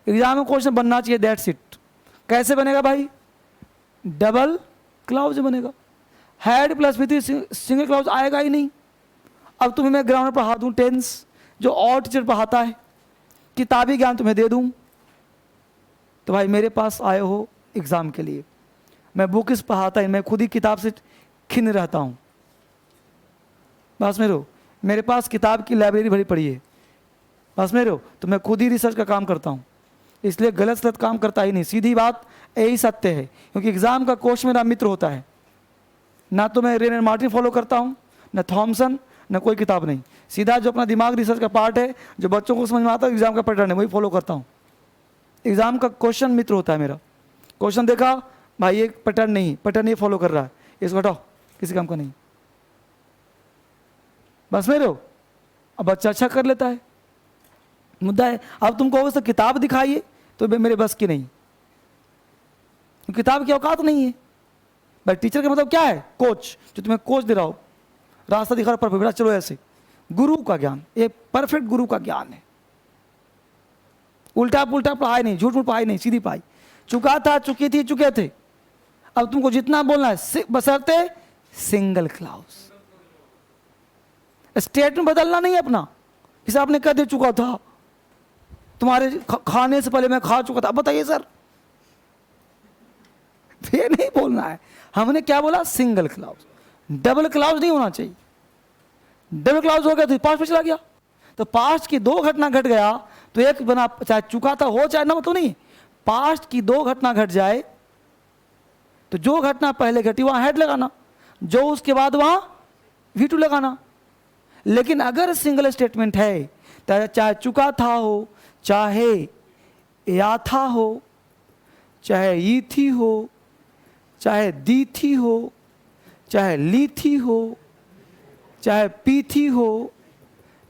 एग्जाम में क्वेश्चन बनना चाहिए, दैट्स इट। कैसे बनेगा भाई? डबल क्लाउज बनेगा। हेड प्लस भी सिंगल क्लाउज आएगा ही नहीं। अब तुम्हें मैं ग्रामर पढ़ा दूं, टेंस जो और टीचर पढ़ाता है, किताबी ज्ञान तुम्हें दे दूं, तो भाई मेरे पास आए हो एग्जाम के लिए। मैं बुक इस पढ़ाता है, मैं खुद ही किताब से खिन्न रहता हूँ। बस मेरे पास किताब की लाइब्रेरी भरी पड़ी है, बस तो मैं खुद ही रिसर्च का काम करता हूँ, इसलिए गलत सलत काम करता ही नहीं। सीधी बात यही सत्य है, क्योंकि एग्जाम का कोच मेरा मित्र होता है। ना तो मैं रेन एंड मार्टिन फॉलो करता हूँ, ना थॉमसन, ना कोई किताब नहीं। सीधा जो अपना दिमाग रिसर्च का पार्ट है, जो बच्चों को समझ में आता है, एग्जाम का पैटर्न है, वही फॉलो करता हूँ। एग्जाम का क्वेश्चन मित्र होता है मेरा। क्वेश्चन देखा भाई, एक पैटर्न नहीं, पैटर्न ये फॉलो कर रहा है, इसको हटाओ, किसी काम का नहीं। बस अब बच्चा अच्छा कर लेता है। मुद्दा है अब तुमको तो किताब दिखाइए तो मेरे बस की नहीं, किताब की औकात नहीं है भाई। टीचर का मतलब क्या है? कोच, जो तुम्हें कोच दे रहा हो, रास्ता दिखा रहा, परफेक्ट बेटा चलो ऐसे। गुरु का ज्ञान, ये परफेक्ट गुरु का ज्ञान है। उल्टा पुल्टा पढ़ाई नहीं, झूठ मूठ पढ़ाई नहीं, सीधी पढ़ाई। चुका था, चुकी थी, चुके थे। अब तुमको जितना बोलना है बशर्ते सिंगल क्लाउज, स्टेटमेंट बदलना नहीं अपना। जैसे आपने कह दिया चुका था, तुम्हारे खाने से पहले मैं खा चुका था। अब बताइए सर, ये नहीं बोलना है। हमने क्या बोला? सिंगल क्लाउज, डबल क्लाउज नहीं होना चाहिए। डबल क्लाउज हो गया तो पास्ट में चला गया। तो पास्ट की दो घटना घट गया तो एक बना, चाहे चुका था हो चाहे ना हो, तो नहीं। पास्ट की दो घटना घट जाए तो जो घटना पहले घटी वहां हेड लगाना, जो उसके बाद वहां V2 लगाना। लेकिन अगर सिंगल स्टेटमेंट है, चाहे चुका था हो, चाहे या था हो, चाहे ई थी हो, चाहे दी थी हो, चाहे ली थी हो, चाहे पी थी हो,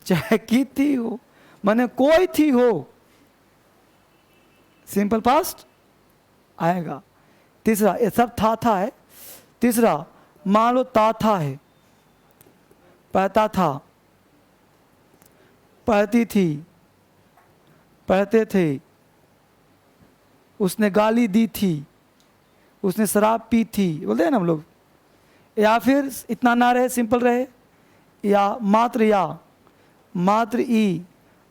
चाहे की थी हो, माने कोई थी हो, सिंपल पास्ट आएगा। तीसरा, ये सब था है। तीसरा, मान लो था है, पढ़ता था, पढ़ती थी, पढ़ते थे, उसने गाली दी थी, उसने शराब पी थी, बोलते हैं ना हम लोग। या फिर इतना ना रहे, सिंपल रहे, या मात्र ई,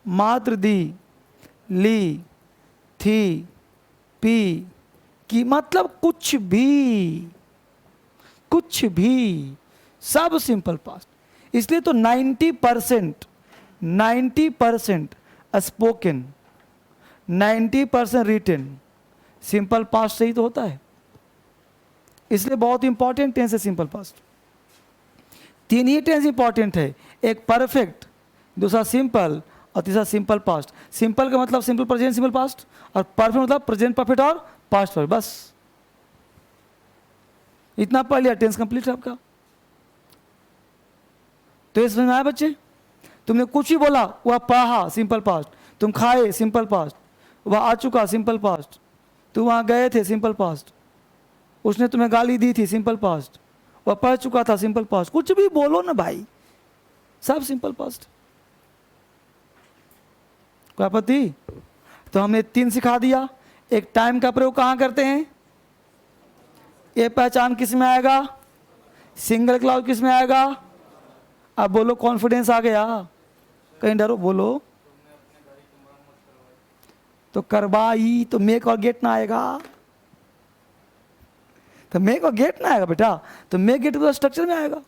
मात्र दी, ली, थी, पी, की, मतलब कुछ भी, सब सिंपल पास्ट। इसलिए तो 90% स्पोकन, 90% रिटन सिंपल पास्ट से ही तो होता है। इसलिए बहुत इंपॉर्टेंट टेंस है सिंपल पास्ट। तीन ही टेंस इंपॉर्टेंट है, एक परफेक्ट, दूसरा सिंपल और तीसरा सिंपल पास्ट। सिंपल का मतलब सिंपल प्रेजेंट सिंपल पास्ट, और परफेक्ट मतलब प्रेजेंट परफेक्ट और पास्ट परफेक्ट। बस इतना पढ़ लिया, टेंस कंप्लीट है आपका। तो ये समझ में आया बच्चे? तुमने कुछ ही बोला, वह पढ़ा सिंपल पास्ट, तुम खाए सिंपल पास्ट, वह आ चुका सिंपल पास्ट, तुम वहाँ गए थे सिंपल पास्ट, उसने तुम्हें गाली दी थी सिंपल पास्ट, वह पढ़ चुका था सिंपल पास्ट। कुछ भी बोलो ना भाई, सब सिंपल पास्ट। कोई आपत्ति? तो हमने तीन सिखा दिया। एक, टाइम का प्रयोग कहाँ करते हैं, ये पहचान किस में आएगा, सिंगल क्लाउज किस में आएगा। अब बोलो, कॉन्फिडेंस आ गया, कहीं डरो, बोलो। तो करवाई, तो मेक और गेट ना आएगा, तो मेक और गेट ना आएगा बेटा, तो मेक गेट तो स्ट्रक्चर में आएगा।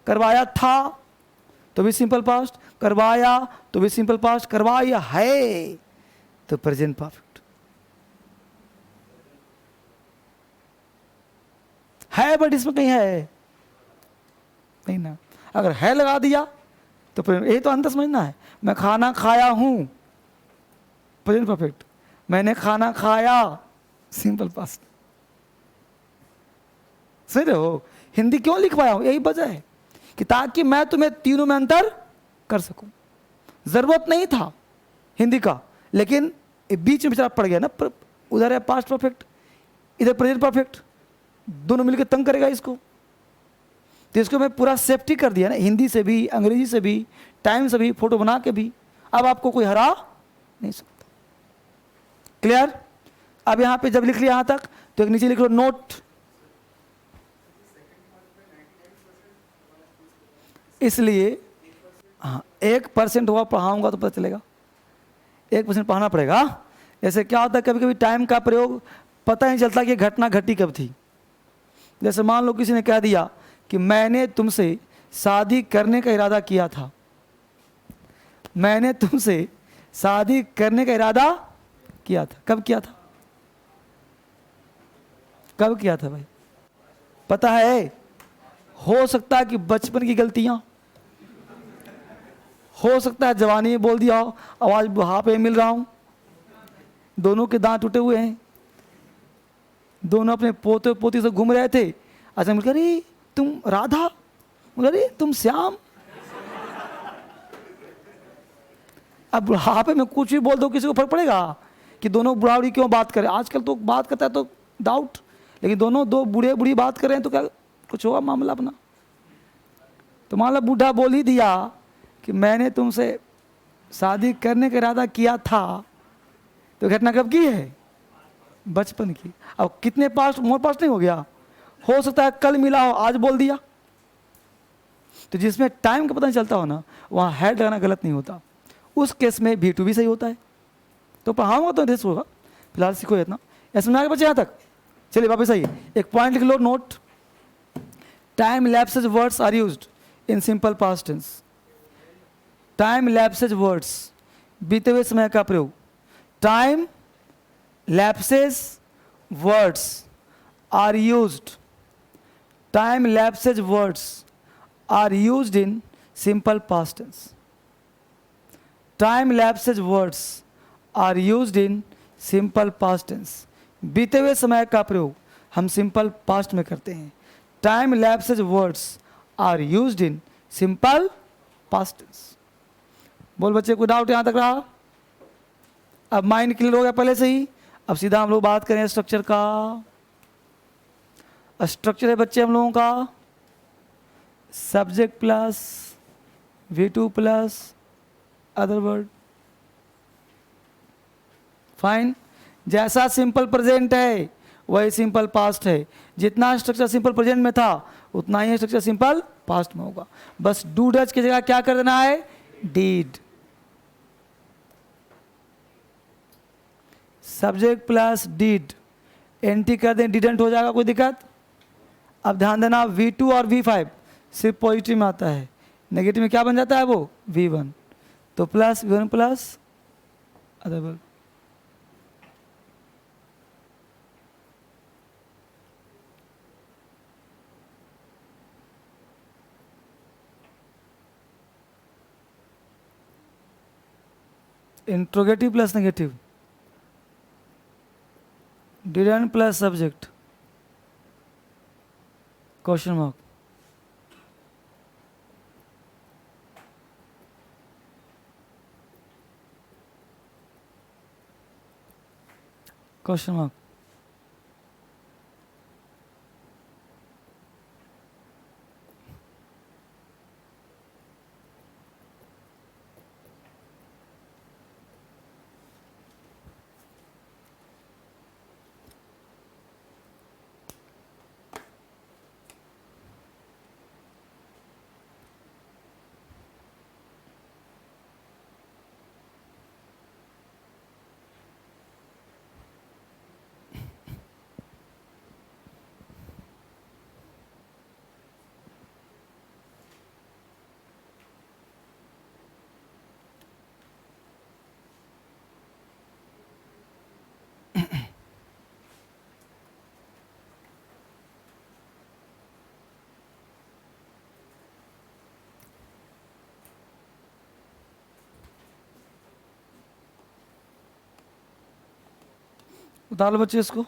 करवाया था तो भी सिंपल पास्ट, करवाया तो भी सिंपल पास्ट, करवाया है तो प्रेजेंट परफेक्ट है, बट इसमें कहीं है नहीं ना। अगर है लगा दिया तो यही तो अंतर समझना है। मैं खाना खाया हूं, प्रेजेंट परफेक्ट। मैंने खाना खाया, सिंपल पास्ट। समझ रहे हो? हिंदी क्यों लिखवाया हूं, यही वजह है कि ताकि मैं तुम्हें तीनों में अंतर कर सकूं। जरूरत नहीं था हिंदी का, लेकिन बीच में बेचारा पड़ गया ना, उधर है पास्ट परफेक्ट, इधर प्रेजेंट परफेक्ट, दोनों मिलकर तंग करेगा इसको। तो इसको मैं पूरा सेफ्टी कर दिया ना, हिंदी से भी, अंग्रेजी से भी, टाइम से भी, फोटो बना के भी। अब आपको कोई हरा नहीं सकता। क्लियर? अब यहां पे जब लिख लिया यहां तक, तो एक नीचे लिख लो नोट। इसलिए हाँ, 1% हुआ पढ़ाऊंगा तो पता चलेगा, 1% पढ़ाना पड़ेगा। जैसे क्या होता है, कभी कभी टाइम का प्रयोग पता नहीं चलता कि घटना घटी कब थी। जैसे मान लो किसी ने कह दिया कि मैंने तुमसे शादी करने का इरादा किया था, मैंने तुमसे शादी करने का इरादा किया था। कब किया था, कब किया था भाई, पता है? हो सकता है कि बचपन की गलतियां, हो सकता है जवानी में बोल दिया हो, आवाज बुढ़ापे में मिल रहा हूं, दोनों के दांत टूटे हुए हैं, दोनों अपने पोते पोती से घूम रहे थे, अच्छा मिलकर अरे तुम राधा, अरे तुम श्याम। अब बुढ़ापे में कुछ भी बोल दो, किसी को फर्क पड़ेगा कि दोनों बुढ़ा बुढ़ी क्यों बात करें? आजकल तो बात करता है तो डाउट, लेकिन दोनों दो बूढ़े बूढ़ी बात कर रहे हैं तो क्या कुछ होगा मामला अपना? तो मान लो बूढ़ा बोल ही दिया कि मैंने तुमसे शादी करने का इरादा किया था, तो घटना कब की है? बचपन की। अब कितने पास्ट, मोर पास्ट नहीं हो गया, हो सकता है कल मिला हो, आज बोल दिया। तो जिसमें टाइम का पता नहीं चलता हो ना, वहाँ हैड लगाना गलत नहीं होता, उस केस में भी टू भी सही होता है। तो पढ़ाऊंगा तो इंटरेस्ट होगा, फिलहाल सीखो इतना। ऐसे में आगे बच्चे यहाँ तक। चलिए वापस आइए, एक पॉइंट लिख लो note. Time lapses words are used in simple past tense. Time lapses words, बीते हुए समय का प्रयोग। Time lapses words are used, time lapses words are used in simple past tense. Time lapses words are used in simple past tense. बीते हुए समय का प्रयोग हम सिंपल पास्ट में करते हैं। Time lapses words are used in simple past tense. बोल बच्चे, कोई डाउट यहां तक रहा? अब माइंड क्लियर हो गया पहले से ही। अब सीधा हम लोग बात करें स्ट्रक्चर का। स्ट्रक्चर है बच्चे हम लोगों का subject plus V2 plus other word. Fine. जैसा सिंपल प्रेजेंट है वही सिंपल पास्ट है। जितना स्ट्रक्चर सिंपल प्रेजेंट में था उतना ही स्ट्रक्चर सिंपल पास्ट में होगा। बस डू डज की जगह क्या कर देना है? डीड। सब्जेक्ट प्लस डीड एंटी कर दें, डिडंट हो जाएगा, कोई दिक्कत? अब ध्यान देना V2 और V5 सिर्फ पॉजिटिव में आता है, नेगेटिव में क्या बन जाता है वो? V1। तो plus V1 plus other word. Interrogative plus negative, didn't plus subject, question mark, question mark. उतार लो बच्चे इसको।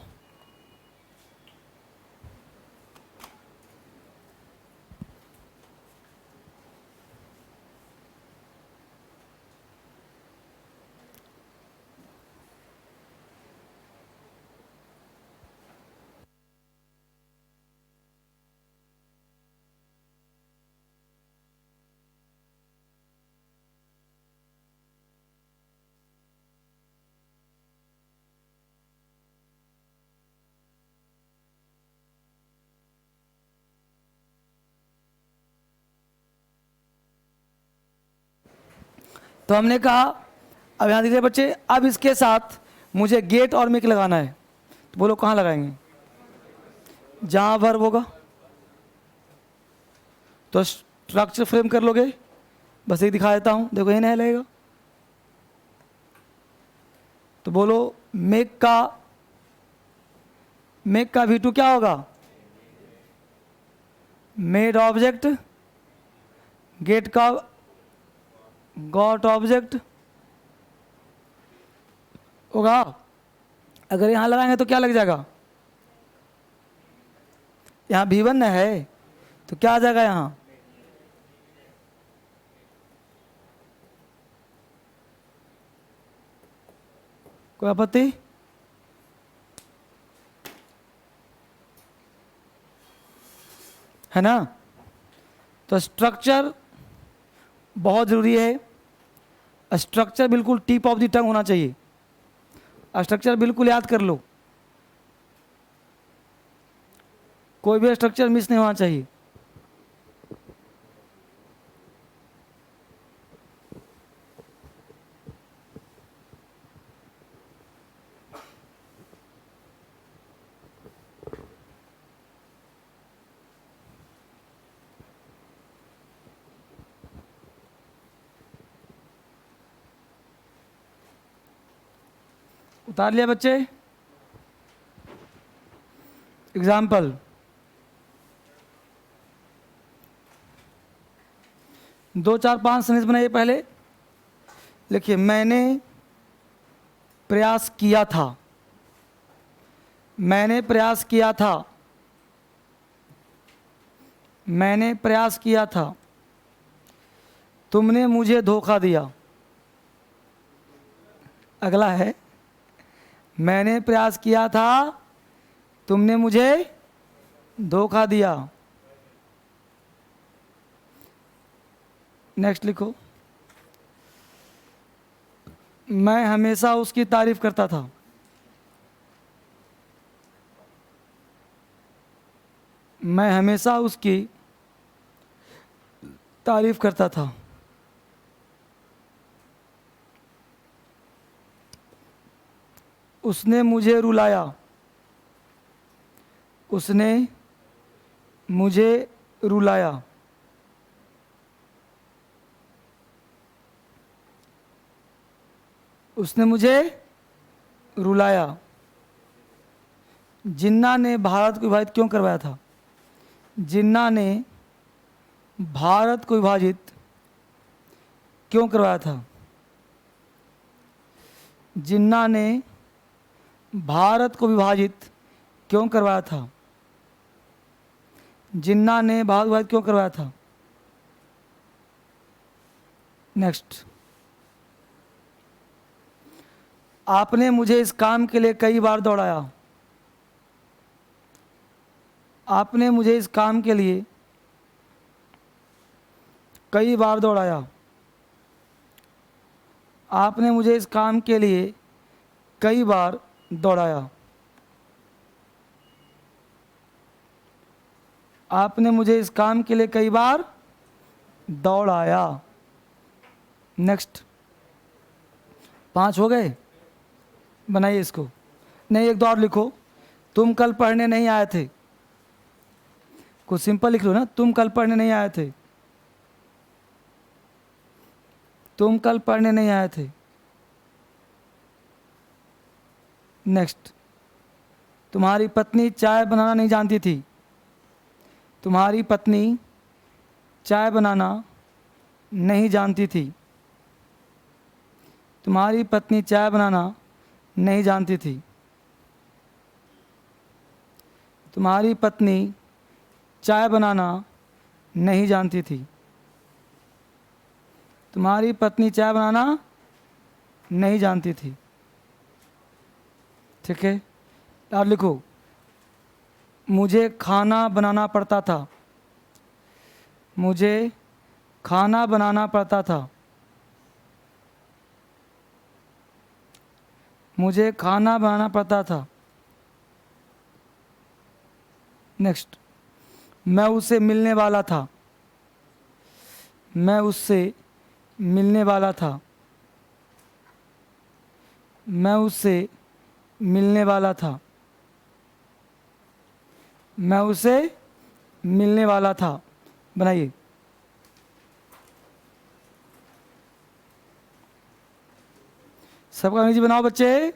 तो हमने कहा, अब यहाँ देखिए बच्चे, अब इसके साथ मुझे गेट और मेक लगाना है, तो बोलो कहाँ लगाएंगे? जहाँ वर्ब होगा। तो स्ट्रक्चर फ्रेम कर लोगे, बस एक दिखा देता हूँ, देखो ये नहीं लगेगा। तो बोलो मेक का V2 क्या होगा? मेड ऑब्जेक्ट, गेट का गॉट ऑब्जेक्ट होगा। अगर यहां लगाएंगे तो क्या लग जाएगा? यहां V1 है तो क्या आ जाएगा? यहां कोई आपत्ति? है ना? तो स्ट्रक्चर बहुत ज़रूरी है। स्ट्रक्चर बिल्कुल टिप ऑफ द टंग होना चाहिए। स्ट्रक्चर बिल्कुल याद कर लो, कोई भी स्ट्रक्चर मिस नहीं होना चाहिए। उतार लिया बच्चे? एग्जाम्पल, दो चार पांच सेंटेंस बनाइए। पहले लिखिए, मैंने प्रयास किया था। मैंने प्रयास किया था। मैंने प्रयास किया था। तुमने मुझे धोखा दिया। अगला है, मैंने प्रयास किया था, तुमने मुझे धोखा दिया। नेक्स्ट लिखो, मैं हमेशा उसकी तारीफ करता था। मैं हमेशा उसकी तारीफ करता था। उसने मुझे रुलाया। उसने मुझे रुलाया। उसने मुझे रुलाया। जिन्ना ने भारत को विभाजित क्यों करवाया था? जिन्ना ने भारत को विभाजित क्यों करवाया था? जिन्ना ने भारत को विभाजित क्यों करवाया था? जिन्ना ने भारत विभाजित क्यों करवाया था? नेक्स्ट, आपने मुझे इस काम के लिए कई बार दौड़ाया। आपने मुझे इस काम के लिए कई बार दौड़ाया। आपने मुझे इस काम के लिए कई बार दौड़ाया। आपने मुझे इस काम के लिए कई बार दौड़ाया। नेक्स्ट, 5 हो गए, बनाइए इसको। नहीं, एक दो और लिखो। तुम कल पढ़ने नहीं आए थे। कुछ सिंपल लिख लो ना, तुम कल पढ़ने नहीं आए थे। तुम कल पढ़ने नहीं आए थे। नेक्स्ट, तुम्हारी पत्नी चाय बनाना नहीं जानती थी। तुम्हारी पत्नी चाय बनाना नहीं जानती थी। तुम्हारी पत्नी चाय बनाना नहीं जानती थी। तुम्हारी पत्नी चाय बनाना नहीं जानती थी। तुम्हारी पत्नी चाय बनाना नहीं जानती थी। ठीक है, और लिखो, मुझे खाना बनाना पड़ता था। मुझे खाना बनाना पड़ता था। मुझे खाना बनाना पड़ता था। नेक्स्ट, मैं उससे मिलने वाला था। मैं उससे मिलने वाला था। मैं उससे मिलने वाला था। मैं उससे मिलने वाला था। बनाइए। सबका अंग्रेजी बनाओ बच्चे।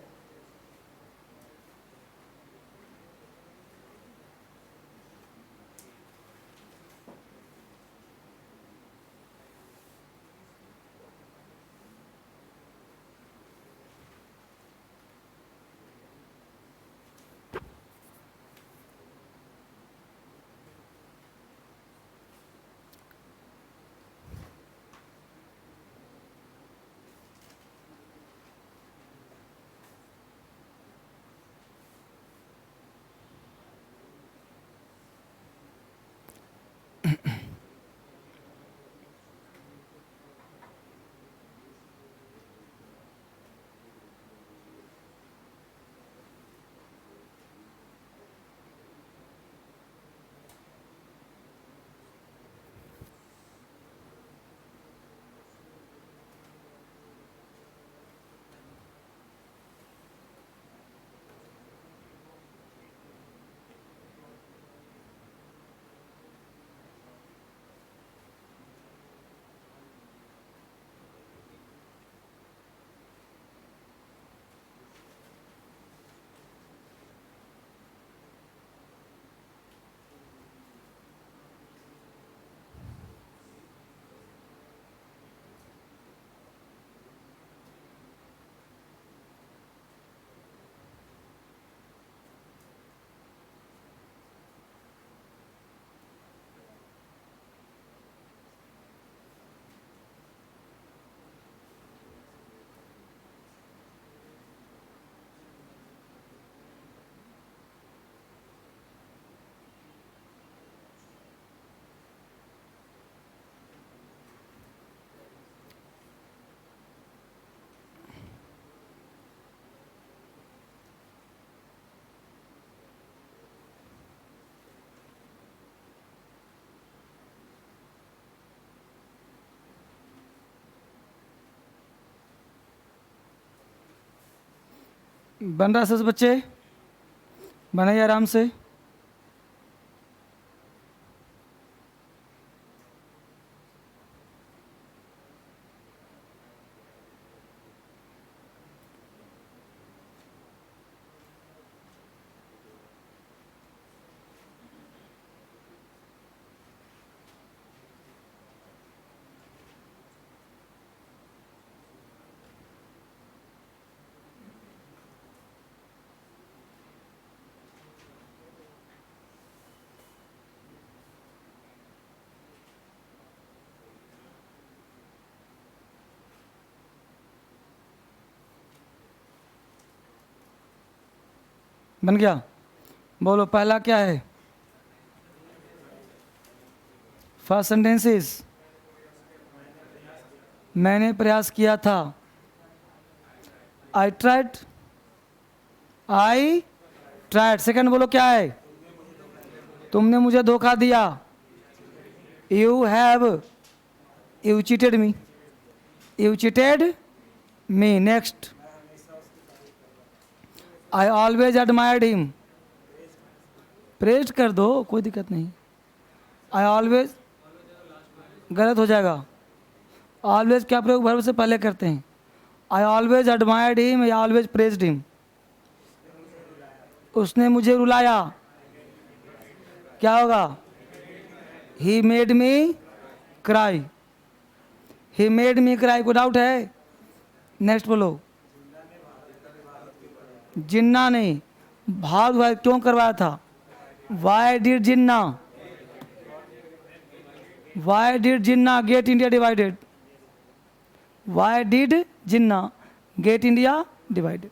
बन रहा है बच्चे? बनाइए आराम से। बन गया? बोलो पहला क्या है? फर्स्ट सेंटेंस इज मैंने प्रयास किया था। I tried, I tried. Second बोलो क्या है? तुमने मुझे धोखा दिया। You have, you cheated me, you cheated me. Next, I always admired him. Praise कर दो, कोई दिक्कत नहीं। आई ऑलवेज गलत हो जाएगा। ऑलवेज क्या प्रयोग वर्ब से पहले करते हैं? I always admired him, I always praised him. उसने मुझे रुलाया, क्या होगा? He made me cry, he made me cry. कोई डाउट है? नेक्स्ट बोलो। जिन्ना ने भाग भाग क्यों करवाया था? Why did Jinnah, why did Jinnah get India divided? Why did Jinnah get India divided?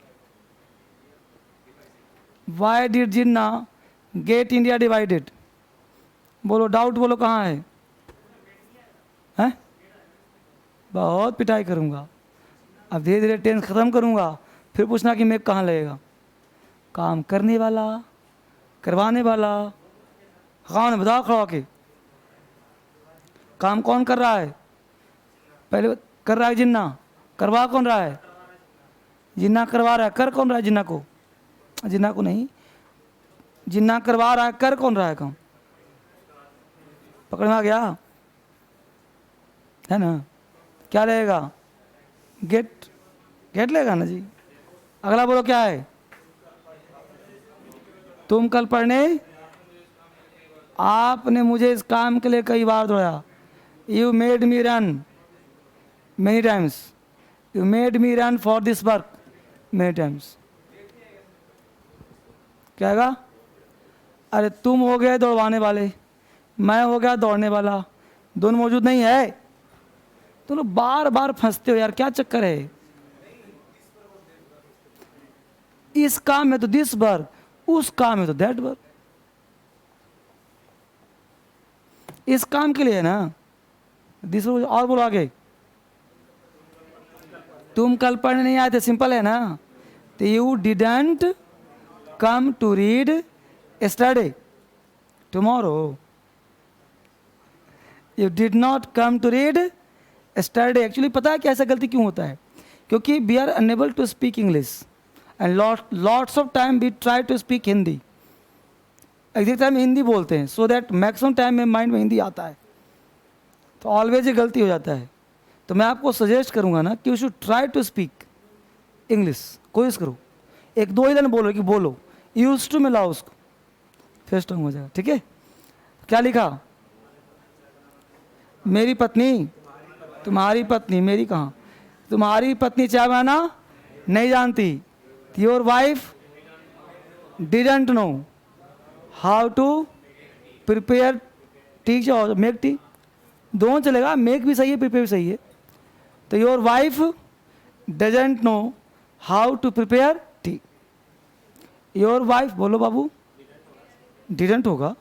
Why did Jinnah get India divided? बोलो डाउट, बोलो कहाँ है? हैं? बहुत पिटाई करूँगा अब, धीरे धीरे टेंस ख़त्म करूँगा, फिर पूछना कि मैं कहाँ लगेगा। काम करने वाला, करवाने वाला कौन है? बताओ खड़ा के। काम कौन कर रहा है? पहले कर रहा है जिन्ना, करवा कौन रहा है? जिन्ना करवा रहा है। कर कौन रहा है जिन्ना को? जिन्ना को नहीं, जिन्ना करवा रहा है, कर कौन रहा है काम? पकड़ में आ गया है ना? क्या लगेगा? गेट, गेट लगेगा ना जी। अगला बोलो क्या है? तुम कल पढ़ने, आपने मुझे इस काम के लिए कई बार दौड़ाया। You made me run many times, you made me run for this work many times. क्या होगा? अरे तुम हो गए दौड़वाने वाले, मैं हो गया दौड़ने वाला, दोनों मौजूद नहीं है। दोनों बार बार फंसते हो यार, क्या चक्कर है? इस काम में तो दिस वर्क, उस काम में तो दैट वर्क। इस काम के लिए है ना दिस। और बोलो आगे। तुम कल पढ़ने नहीं आए थे, सिंपल है ना? तो you didn't come to read study tomorrow, you did not come to read study. Actually पता है कि ऐसा गलती क्यों होता है? क्योंकि we are unable to speak English and lots of time we try to speak Hindi. Exact time Hindi बोलते हैं, सो दैट मैक्सिमम टाइम में माइंड में हिंदी आता है, तो ऑलवेज ये गलती हो जाता है। तो मैं आपको सजेस्ट करूंगा ना कि you should try to speak English, कोशिश करो। एक दो ही लाइन बोलो कि बोलो, यूज टू में लाओ उसको, फिर स्ट्रांग हो जाएगा। ठीक है? क्या लिखा? मेरी पत्नी, तुम्हारी पत्नी, मेरी कहाँ? तुम्हारी पत्नी चाय बनाना नहीं जानती। Your wife didn't know how to prepare tea, make tea. दोनों चलेगा, मेक भी सही है, प्रिपेयर भी सही है। तो your wife doesn't know how to prepare tea. Your wife, बोलो बाबू, डिडंट होगा।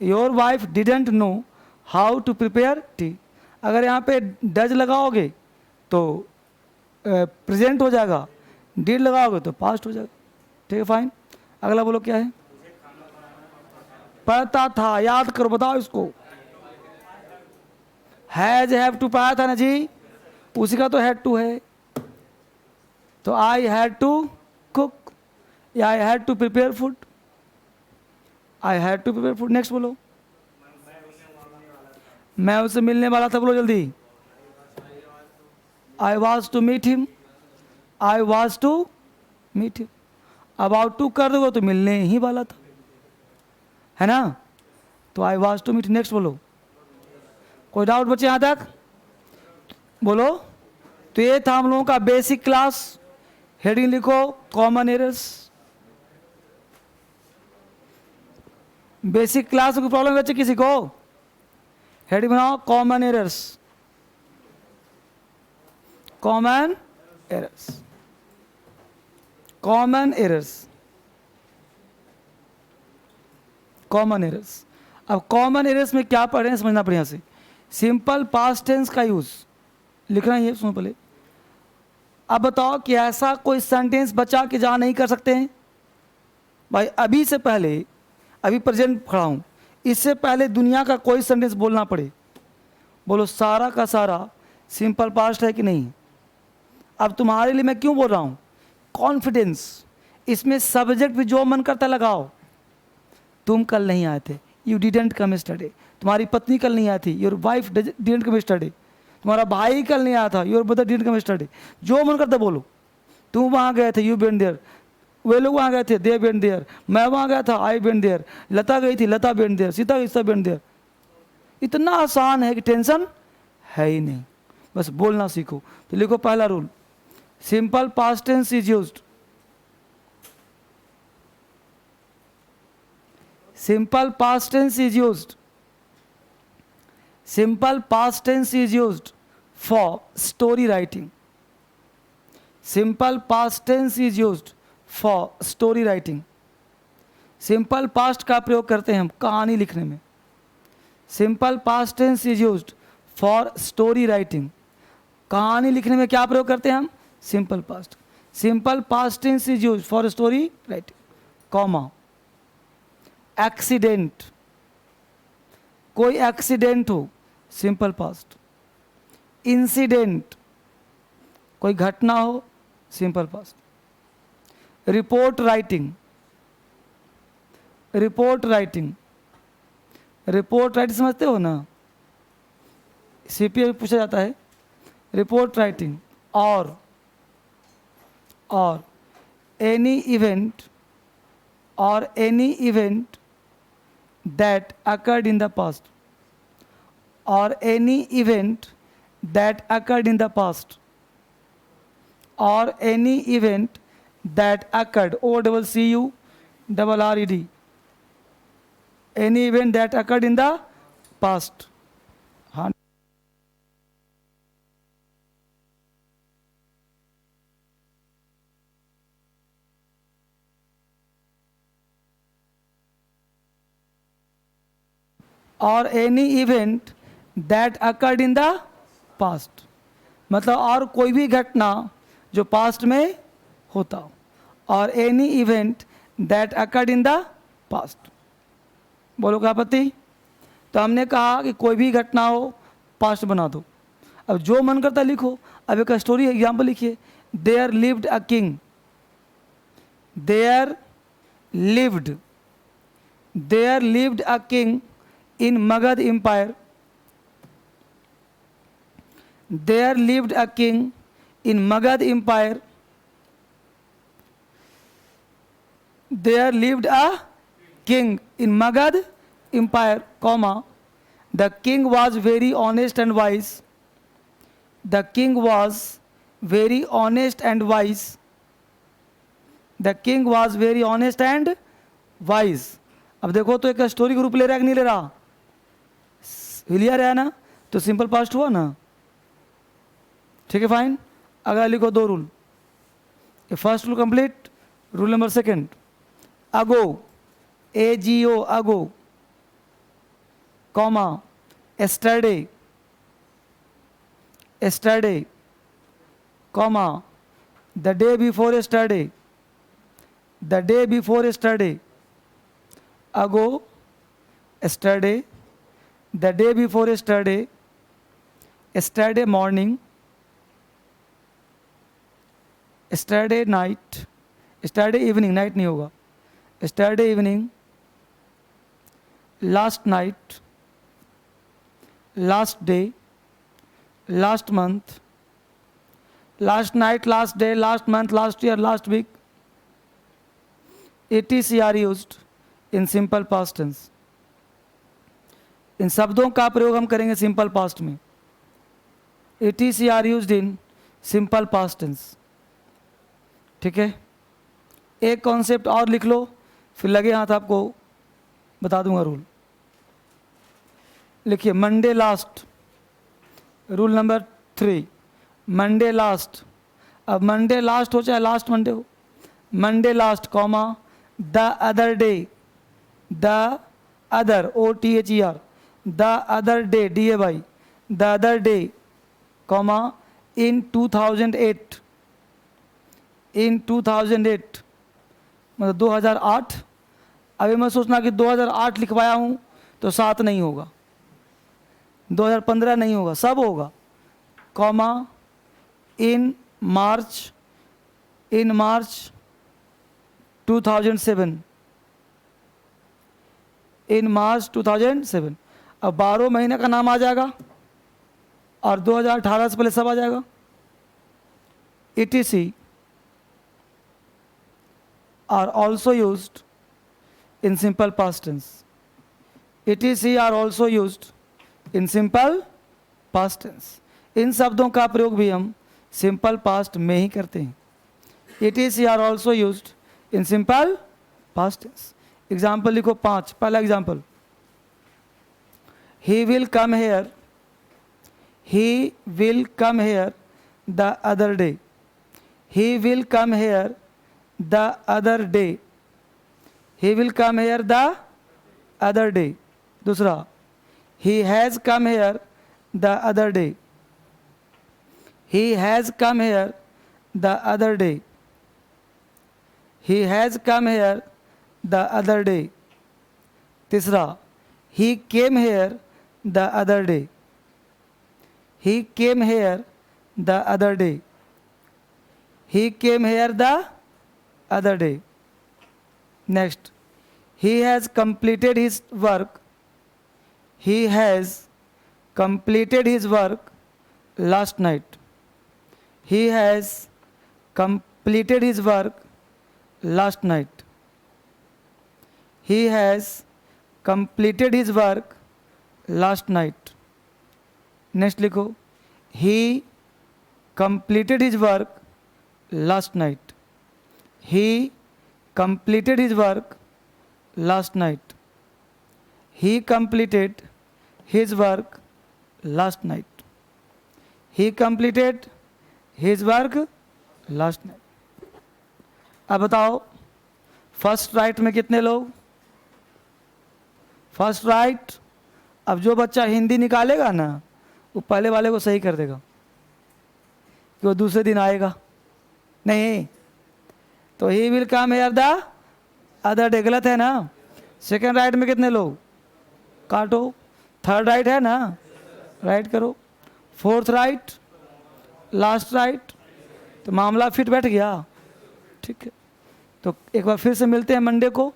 Your wife didn't know how to prepare tea. अगर यहाँ पे डज लगाओगे तो प्रेजेंट हो जाएगा, डिड लगाओगे तो पास्ट हो जाएगा। ठीक है, फाइन। अगला बोलो क्या है? पढ़ता था, याद करो, बताओ इसको। हैज हैव टू पढ़ा था ना जी, उसी का तो हैड टू है। तो आई हैड टू कुक, या I had to prepare food, I had to prepare food. Next बोलो। मैं उससे मिलने वाला था, बोलो जल्दी। I was to meet him, I was to meet him. About to कर दोगे तो मिलने ही वाला था, है ना? तो I was to meet. Next बोलो। कोई डाउट बचे यहाँ तक? बोलो। तो ये था हम लोगों का बेसिक क्लास। हेडिंग लिखो कॉमन एरर्स। बेसिक क्लास की प्रॉब्लम बच्चे किसी को? हेडिंग बनाओ common errors, common errors, common errors. Common errors. अब कॉमन एरर्स में क्या पढ़ रहे हैं समझना बढ़िया से। सिंपल पास्ट टेंस का यूज लिखना ही है, सुनो पहले। अब बताओ कि ऐसा कोई सेंटेंस बचा के जहाँ नहीं कर सकते हैं भाई। अभी से पहले, अभी प्रेजेंट खड़ा हूँ, इससे पहले दुनिया का कोई सेंटेंस बोलना पड़े, बोलो सारा का सारा सिंपल पास्ट है कि नहीं। अब तुम्हारे लिए मैं क्यों बोल रहा हूँ, कॉन्फिडेंस। इसमें सब्जेक्ट भी जो मन करता लगाओ। तुम कल नहीं आए थे, यू डिडेंट कम यस्टरडे। तुम्हारी पत्नी कल नहीं आई थी, your wife didn't come yesterday. तुम्हारा भाई कल नहीं आया था, your brother didn't come yesterday. जो मन करता बोलो। तुम वहाँ गए थे, यू बेंट देयर। वे लोग वहाँ गए थे, दे बेंट देयर। मैं वहाँ गया था, आई बेंट देयर। लता गई थी, Lata went there. Sita went there. इतना आसान है कि टेंशन है ही नहीं, बस बोलना सीखो। तो लिखो पहला rule, simple past tense is used. Simple past tense is used. Simple past tense is used for story writing. Simple past tense is used for story writing. Simple past का प्रयोग करते हैं हम कहानी लिखने में। Simple past tense is used for story writing. कहानी लिखने में क्या प्रयोग करते हैं हम, simple past. Simple past tense is used for story writing, comma. Accident, कोई एक्सीडेंट हो, सिंपल पास्ट। इंसिडेंट, कोई घटना हो, simple past. Report writing, report writing, report writing समझते हो ना, सीपीए में पूछा जाता है रिपोर्ट राइटिंग। और any event, or any event that occurred in the past, or any event that occurred in the past, or any event that occurred, OCCURRED, any event that occurred in the past. हाँ, और any event that occurred in the past, मतलब और कोई भी घटना जो past में होता हो। और any event that occurred in the past, बोलो क्या आपत्ति। तो हमने कहा कि कोई भी घटना हो पास्ट बना दो। अब जो मन करता लिखो। अब एक स्टोरी एग्जाम्पल लिखिए, there lived a king, there lived a king in Magad Empire. There lived a king in Magad Empire. There lived a king in Magad Empire, comma. The king was very honest and wise. The king was very honest and wise. The king was very honest and wise. अब देखो तो एक story का रूप ले रहा है कि नहीं ले रहा, लिया रहा है ना, तो सिंपल पास्ट हुआ ना। ठीक है, फाइन। अगर लिखो दो rule, first rule complete. Rule number second, ago, AGO, ago, comma, yesterday, comma, the day before yesterday, the day before yesterday, ago, yesterday, the day before yesterday, yesterday morning, yesterday night, yesterday evening, night नहीं होगा, yesterday evening, last night, last day, last month, last night, last day, last month, last year, last week. etc are used in simple past tense. इन शब्दों का प्रयोग हम करेंगे simple past में. etc are used in simple past tense. ठीक है, एक concept और लिख लो, फिर लगे हाथ आपको बता दूंगा रूल. लिखिए Monday last, rule number 3, Monday last. अब मंडे लास्ट हो चाहे लास्ट मंडे हो, Monday last comma the other day, the other, OTHER, the other day, DAY, the other day, comma, in 2008, in 2008 मतलब 2008। अभी मैं सोचना कि 2008 लिखवाया हूँ तो 7 नहीं होगा, 2015 नहीं होगा, सब होगा, कॉमा, इन मार्च 2007, इन मार्च 2007। अब 12 महीने का नाम आ जाएगा और 2018 से पहले सब आ जाएगा। ETC are also used in simple past tense. ETC are also used in simple past tense. इन शब्दों का प्रयोग भी हम सिंपल पास्ट में ही करते हैं। ETC are also used in simple past tense. Example लिखो 5। पहला example, he will come here, he will come here the other day, he will come here the other day, he will come here the other day। दूसरा, he has come here the other day, he has come here the other day, he has come here the other day। तीसरा, he came here the other day, he came here the other day, he came here the other day। Next, he has completed his work, he has completed his work last night, he has completed his work last night, he has completed his work last night। Next लिखो, he completed his work last night, he completed his work last night, he completed his work last night, he completed his work last night। अब बताओ first right में कितने लोग? First right. अब जो बच्चा हिंदी निकालेगा ना वो पहले वाले को सही कर देगा कि वो दूसरे दिन आएगा नहीं। तो he will come here the other day गलत है ना। सेकेंड राइट में कितने लोग? काटो। थर्ड राइट है ना, राइट करो। Fourth right, last right. तो मामला फिट बैठ गया, ठीक है। तो एक बार फिर से मिलते हैं मंडे को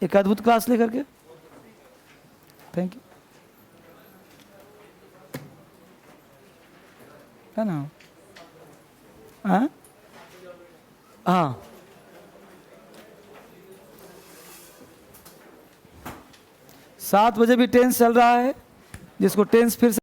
एक अद्भुत क्लास लेकर के। थैंक यू, है ना। हाँ हाँ, 7 बजे भी टेंस चल रहा है, जिसको टेंस फिर से